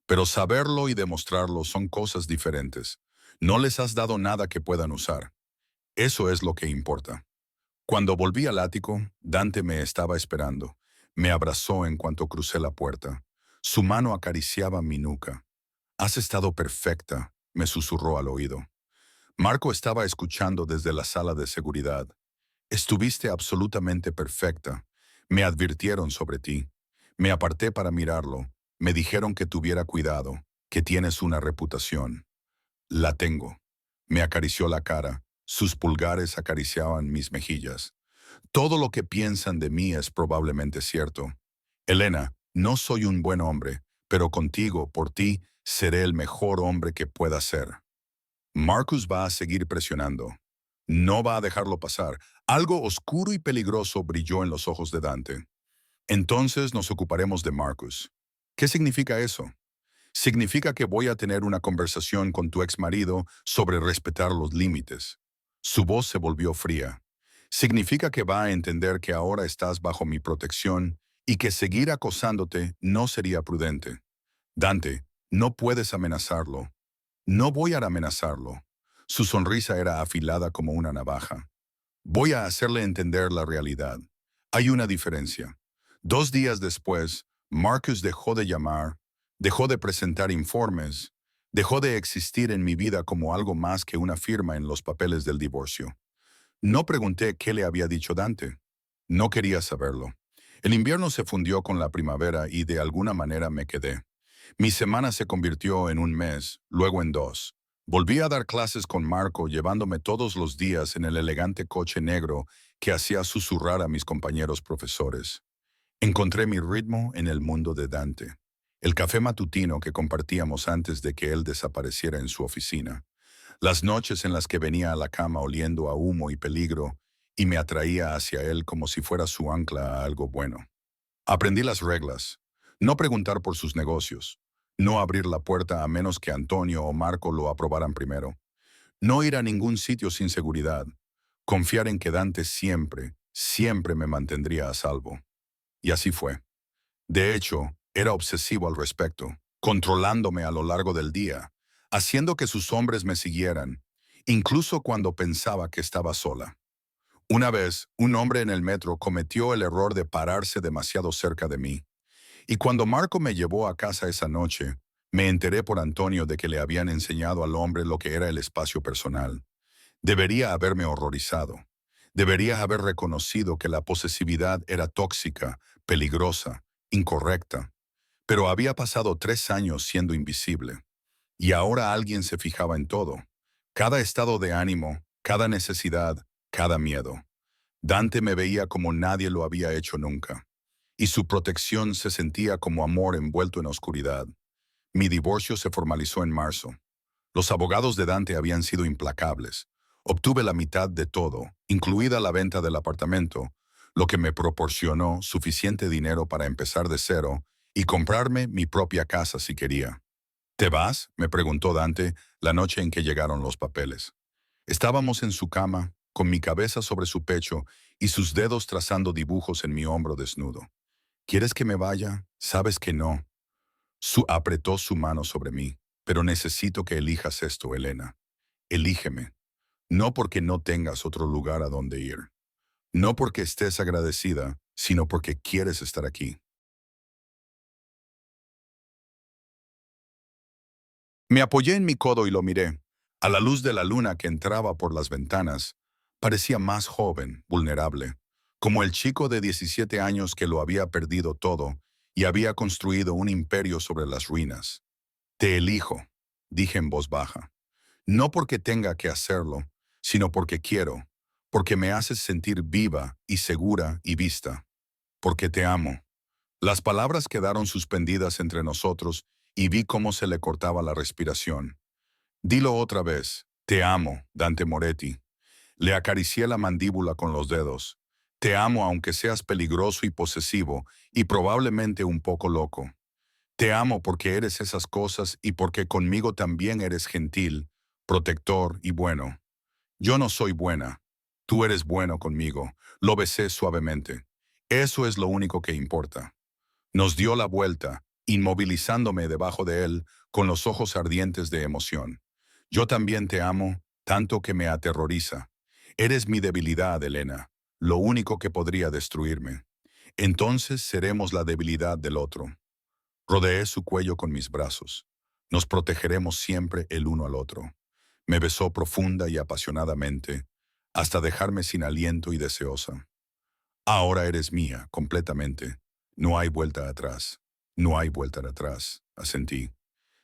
Pero saberlo y demostrarlo son cosas diferentes. No les has dado nada que puedan usar. Eso es lo que importa. Cuando volví al ático, Dante me estaba esperando. Me abrazó en cuanto crucé la puerta. Su mano acariciaba mi nuca. Has estado perfecta, me susurró al oído. Marco estaba escuchando desde la sala de seguridad. Estuviste absolutamente perfecta. Me advirtieron sobre ti. Me aparté para mirarlo. Me dijeron que tuviera cuidado, que tienes una reputación. La tengo. Me acarició la cara. Sus pulgares acariciaban mis mejillas. Todo lo que piensan de mí es probablemente cierto. Elena, no soy un buen hombre, pero contigo, por ti, seré el mejor hombre que pueda ser. Marcus va a seguir presionando. No va a dejarlo pasar. Algo oscuro y peligroso brilló en los ojos de Dante. Entonces nos ocuparemos de Marcus. ¿Qué significa eso? Significa que voy a tener una conversación con tu exmarido sobre respetar los límites. Su voz se volvió fría. Significa que va a entender que ahora estás bajo mi protección y que seguir acosándote no sería prudente. Dante, no puedes amenazarlo. No voy a amenazarlo. Su sonrisa era afilada como una navaja. Voy a hacerle entender la realidad. Hay una diferencia. 2 días después, Marcus dejó de llamar, dejó de presentar informes, dejó de existir en mi vida como algo más que una firma en los papeles del divorcio. No pregunté qué le había dicho Dante. No quería saberlo. El invierno se fundió con la primavera y de alguna manera me quedé. Mi semana se convirtió en un mes, luego en 2. Volví a dar clases con Marco llevándome todos los días en el elegante coche negro que hacía susurrar a mis compañeros profesores. Encontré mi ritmo en el mundo de Dante. El café matutino que compartíamos antes de que él desapareciera en su oficina. Las noches en las que venía a la cama oliendo a humo y peligro y me atraía hacia él como si fuera su ancla a algo bueno. Aprendí las reglas. No preguntar por sus negocios. No abrir la puerta a menos que Antonio o Marco lo aprobaran primero. No ir a ningún sitio sin seguridad. Confiar en que Dante siempre, siempre me mantendría a salvo. Y así fue. De hecho, era obsesivo al respecto, controlándome a lo largo del día, haciendo que sus hombres me siguieran, incluso cuando pensaba que estaba sola. Una vez, un hombre en el metro cometió el error de pararse demasiado cerca de mí. Y cuando Marco me llevó a casa esa noche, me enteré por Antonio de que le habían enseñado al hombre lo que era el espacio personal. Debería haberme horrorizado. Debería haber reconocido que la posesividad era tóxica, peligrosa, incorrecta. Pero había pasado 3 años siendo invisible. Y ahora alguien se fijaba en todo. Cada estado de ánimo, cada necesidad, cada miedo. Dante me veía como nadie lo había hecho nunca. Y su protección se sentía como amor envuelto en oscuridad. Mi divorcio se formalizó en marzo. Los abogados de Dante habían sido implacables. Obtuve la mitad de todo, incluida la venta del apartamento, lo que me proporcionó suficiente dinero para empezar de cero y comprarme mi propia casa si quería. ¿Te vas?, me preguntó Dante la noche en que llegaron los papeles. Estábamos en su cama, con mi cabeza sobre su pecho y sus dedos trazando dibujos en mi hombro desnudo. ¿Quieres que me vaya? Sabes que no. Apretó su mano sobre mí. Pero necesito que elijas esto, Elena. Elígeme. No porque no tengas otro lugar a donde ir. No porque estés agradecida, sino porque quieres estar aquí. Me apoyé en mi codo y lo miré. A la luz de la luna que entraba por las ventanas, parecía más joven, vulnerable, como el chico de 17 años que lo había perdido todo y había construido un imperio sobre las ruinas. Te elijo, dije en voz baja. No porque tenga que hacerlo, sino porque quiero, porque me haces sentir viva y segura y vista, porque te amo. Las palabras quedaron suspendidas entre nosotros y vi cómo se le cortaba la respiración. Dilo otra vez. Te amo, Dante Moretti. Le acaricié la mandíbula con los dedos. Te amo aunque seas peligroso y posesivo y probablemente un poco loco. Te amo porque eres esas cosas y porque conmigo también eres gentil, protector y bueno. Yo no soy buena. Tú eres bueno conmigo. Lo besé suavemente. Eso es lo único que importa. Nos dio la vuelta, inmovilizándome debajo de él con los ojos ardientes de emoción. Yo también te amo, tanto que me aterroriza. Eres mi debilidad, Elena, lo único que podría destruirme. Entonces seremos la debilidad del otro. Rodeé su cuello con mis brazos. Nos protegeremos siempre el uno al otro. Me besó profunda y apasionadamente, hasta dejarme sin aliento y deseosa. Ahora eres mía, completamente. No hay vuelta atrás. No hay vuelta atrás, asentí.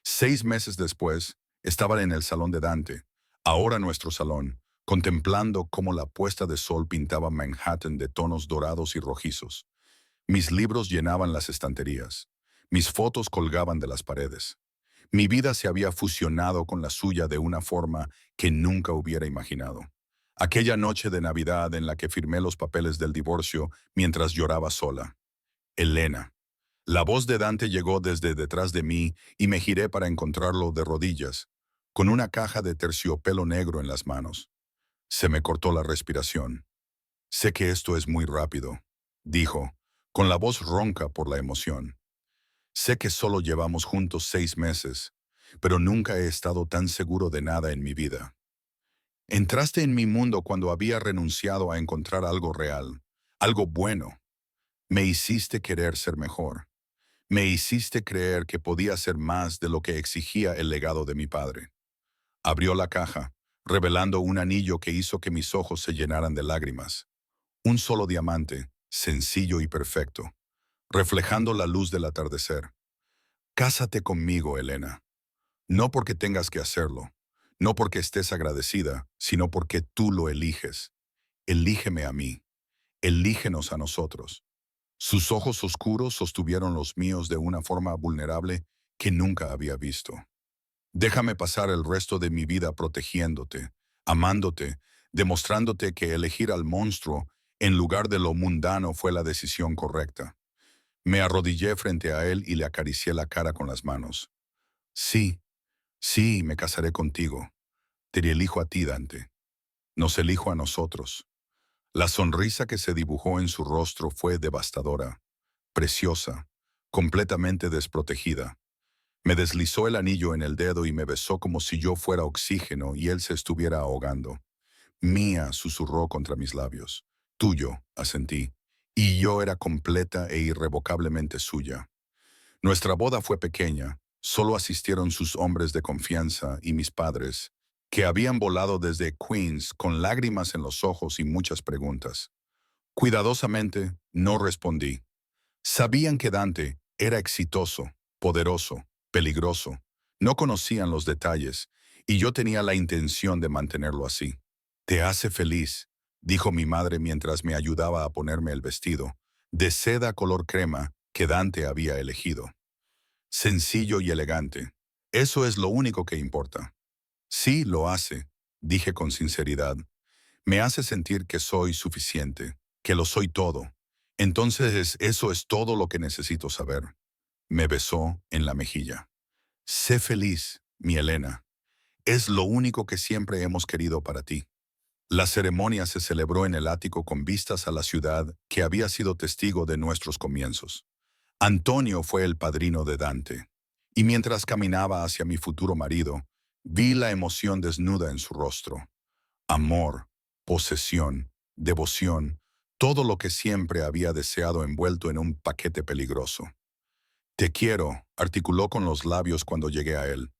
6 meses después, estaba en el salón de Dante, ahora nuestro salón, contemplando cómo la puesta de sol pintaba Manhattan de tonos dorados y rojizos. Mis libros llenaban las estanterías. Mis fotos colgaban de las paredes. Mi vida se había fusionado con la suya de una forma que nunca hubiera imaginado. Aquella noche de Navidad en la que firmé los papeles del divorcio mientras lloraba sola. Elena. La voz de Dante llegó desde detrás de mí y me giré para encontrarlo de rodillas, con una caja de terciopelo negro en las manos. Se me cortó la respiración. Sé que esto es muy rápido, dijo, con la voz ronca por la emoción. Sé que solo llevamos juntos 6 meses, pero nunca he estado tan seguro de nada en mi vida. Entraste en mi mundo cuando había renunciado a encontrar algo real, algo bueno. Me hiciste querer ser mejor. Me hiciste creer que podía ser más de lo que exigía el legado de mi padre. Abrió la caja, revelando un anillo que hizo que mis ojos se llenaran de lágrimas. Un solo diamante, sencillo y perfecto, reflejando la luz del atardecer. Cásate conmigo, Elena. No porque tengas que hacerlo, no porque estés agradecida, sino porque tú lo eliges. Elígeme a mí, elígenos a nosotros. Sus ojos oscuros sostuvieron los míos de una forma vulnerable que nunca había visto. Déjame pasar el resto de mi vida protegiéndote, amándote, demostrándote que elegir al monstruo en lugar de lo mundano fue la decisión correcta. Me arrodillé frente a él y le acaricié la cara con las manos. Sí, sí, me casaré contigo. Te elijo a ti, Dante. Nos elijo a nosotros. La sonrisa que se dibujó en su rostro fue devastadora, preciosa, completamente desprotegida. Me deslizó el anillo en el dedo y me besó como si yo fuera oxígeno y él se estuviera ahogando. Mía, susurró contra mis labios. Tuyo, asentí. Y yo era completa e irrevocablemente suya. Nuestra boda fue pequeña, solo asistieron sus hombres de confianza y mis padres, que habían volado desde Queens con lágrimas en los ojos y muchas preguntas. Cuidadosamente, no respondí. Sabían que Dante era exitoso, poderoso, peligroso. No conocían los detalles, y yo tenía la intención de mantenerlo así. Te hace feliz, dijo mi madre mientras me ayudaba a ponerme el vestido, de seda color crema que Dante había elegido. Sencillo y elegante. Eso es lo único que importa. Sí, lo hace, dije con sinceridad. Me hace sentir que soy suficiente, que lo soy todo. Entonces eso es todo lo que necesito saber. Me besó en la mejilla. Sé feliz, mi Elena. Es lo único que siempre hemos querido para ti. La ceremonia se celebró en el ático con vistas a la ciudad que había sido testigo de nuestros comienzos. Antonio fue el padrino de Dante, y mientras caminaba hacia mi futuro marido, vi la emoción desnuda en su rostro. Amor, posesión, devoción, todo lo que siempre había deseado envuelto en un paquete peligroso. Te quiero, articuló con los labios cuando llegué a él.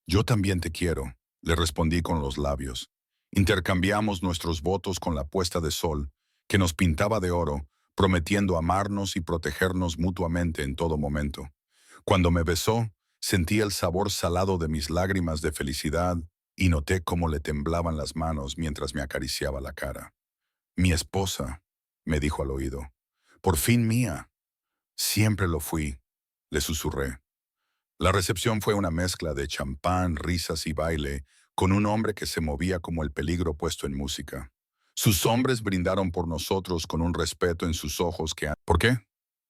Yo también te quiero, le respondí con los labios. Intercambiamos nuestros votos con la puesta de sol, que nos pintaba de oro, prometiendo amarnos y protegernos mutuamente en todo momento. Cuando me besó, sentí el sabor salado de mis lágrimas de felicidad y noté cómo le temblaban las manos mientras me acariciaba la cara. Mi esposa, me dijo al oído. Por fin mía. Siempre lo fui, le susurré. La recepción fue una mezcla de champán, risas y baile, con un hombre que se movía como el peligro puesto en música. Sus hombres brindaron por nosotros con un respeto en sus ojos que... ¿Por qué?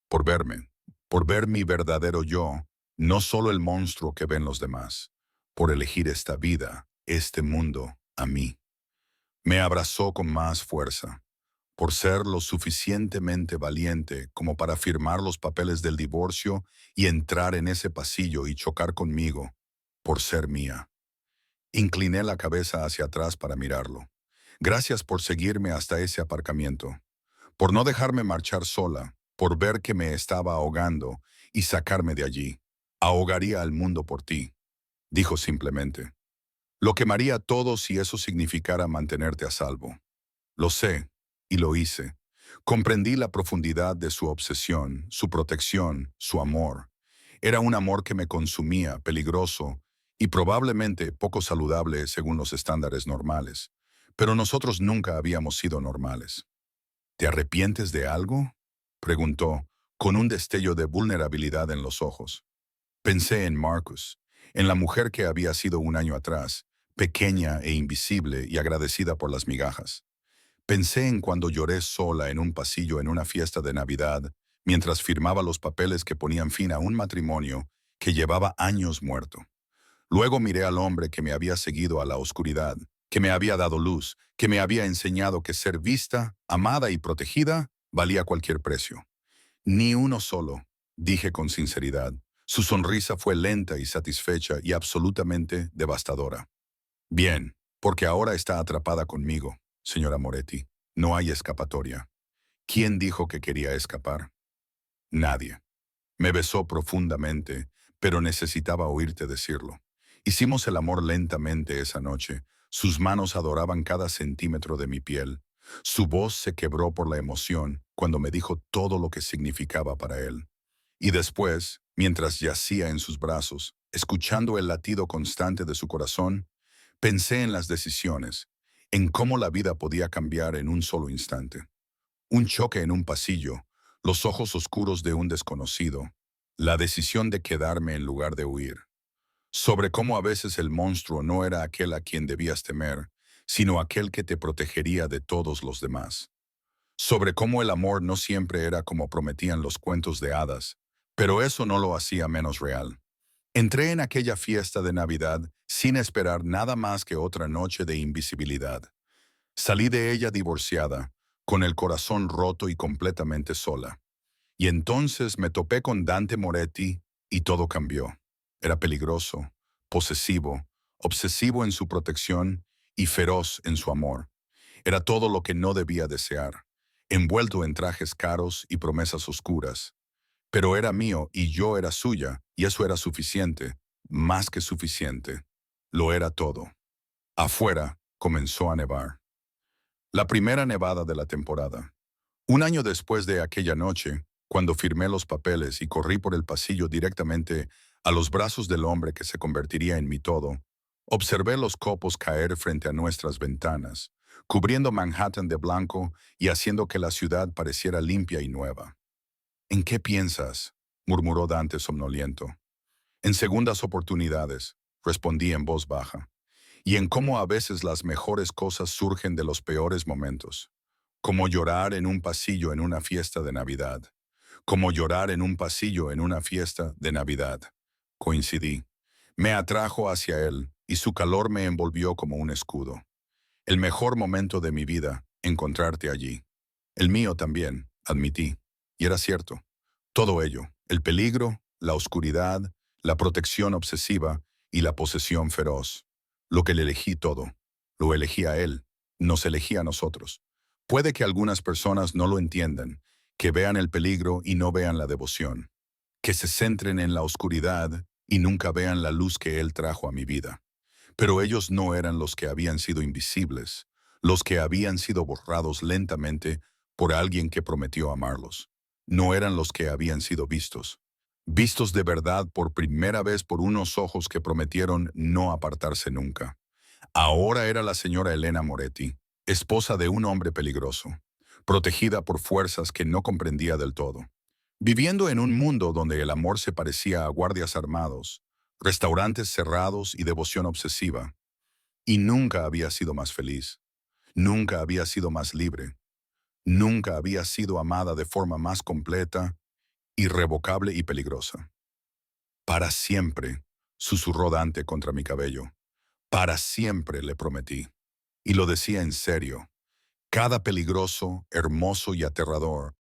Por verme, por ver mi verdadero yo, no solo el monstruo que ven los demás, por elegir esta vida, este mundo, a mí. Me abrazó con más fuerza, por ser lo suficientemente valiente como para firmar los papeles del divorcio y entrar en ese pasillo y chocar conmigo, por ser mía. Incliné la cabeza hacia atrás para mirarlo. Gracias por seguirme hasta ese aparcamiento, por no dejarme marchar sola, por ver que me estaba ahogando y sacarme de allí. Ahogaría al mundo por ti, dijo simplemente. Lo quemaría todo si eso significara mantenerte a salvo. Lo sé, y lo hice. Comprendí la profundidad de su obsesión, su protección, su amor. Era un amor que me consumía, peligroso, y probablemente poco saludable según los estándares normales. Pero nosotros nunca habíamos sido normales. ¿Te arrepientes de algo?, preguntó, con un destello de vulnerabilidad en los ojos. Pensé en Marcus, en la mujer que había sido un año atrás, pequeña e invisible y agradecida por las migajas. Pensé en cuando lloré sola en un pasillo en una fiesta de Navidad, mientras firmaba los papeles que ponían fin a un matrimonio que llevaba años muerto. Luego miré al hombre que me había seguido a la oscuridad, que me había dado luz, que me había enseñado que ser vista, amada y protegida valía cualquier precio. Ni uno solo, dije con sinceridad. Su sonrisa fue lenta y satisfecha y absolutamente devastadora. Bien, porque ahora está atrapada conmigo, señora Moretti. No hay escapatoria. ¿Quién dijo que quería escapar? Nadie. Me besó profundamente, pero necesitaba oírte decirlo. Hicimos el amor lentamente esa noche. Sus manos adoraban cada centímetro de mi piel. Su voz se quebró por la emoción cuando me dijo todo lo que significaba para él. Y después, mientras yacía en sus brazos, escuchando el latido constante de su corazón, pensé en las decisiones, en cómo la vida podía cambiar en un solo instante. Un choque en un pasillo, los ojos oscuros de un desconocido, la decisión de quedarme en lugar de huir. Sobre cómo a veces el monstruo no era aquel a quien debías temer, sino aquel que te protegería de todos los demás. Sobre cómo el amor no siempre era como prometían los cuentos de hadas, pero eso no lo hacía menos real. Entré en aquella fiesta de Navidad sin esperar nada más que otra noche de invisibilidad. Salí de ella divorciada, con el corazón roto y completamente sola. Y entonces me topé con Dante Moretti y todo cambió. Era peligroso, posesivo, obsesivo en su protección y feroz en su amor. Era todo lo que no debía desear, envuelto en trajes caros y promesas oscuras. Pero era mío y yo era suya, y eso era suficiente, más que suficiente. Lo era todo. Afuera comenzó a nevar. La primera nevada de la temporada. Un año después de aquella noche, cuando firmé los papeles y corrí por el pasillo directamente a los brazos del hombre que se convertiría en mi todo, observé los copos caer frente a nuestras ventanas, cubriendo Manhattan de blanco y haciendo que la ciudad pareciera limpia y nueva. ¿En qué piensas?, murmuró Dante somnoliento. En segundas oportunidades, respondí en voz baja, y en cómo a veces las mejores cosas surgen de los peores momentos, como llorar en un pasillo en una fiesta de Navidad, como llorar en un pasillo en una fiesta de Navidad. Coincidí. Me atrajo hacia él, y su calor me envolvió como un escudo. El mejor momento de mi vida, encontrarte allí. El mío también, admití. Y era cierto. Todo ello, el peligro, la oscuridad, la protección obsesiva y la posesión feroz. Lo que le elegí todo. Lo elegí a él. Nos elegí a nosotros. Puede que algunas personas no lo entiendan, que vean el peligro y no vean la devoción. Que se centren en la oscuridad y nunca vean la luz que Él trajo a mi vida. Pero ellos no eran los que habían sido invisibles, los que habían sido borrados lentamente por alguien que prometió amarlos. No eran los que habían sido vistos. Vistos de verdad por primera vez por unos ojos que prometieron no apartarse nunca. Ahora era la señora Elena Moretti, esposa de un hombre peligroso, protegida por fuerzas que no comprendía del todo. Viviendo en un mundo donde el amor se parecía a guardias armados, restaurantes cerrados y devoción obsesiva, y nunca había sido más feliz, nunca había sido más libre, nunca había sido amada de forma más completa, irrevocable y peligrosa. Para siempre, susurró Dante contra mi cabello. Para siempre le prometí. Y lo decía en serio. Cada peligroso, hermoso y aterrador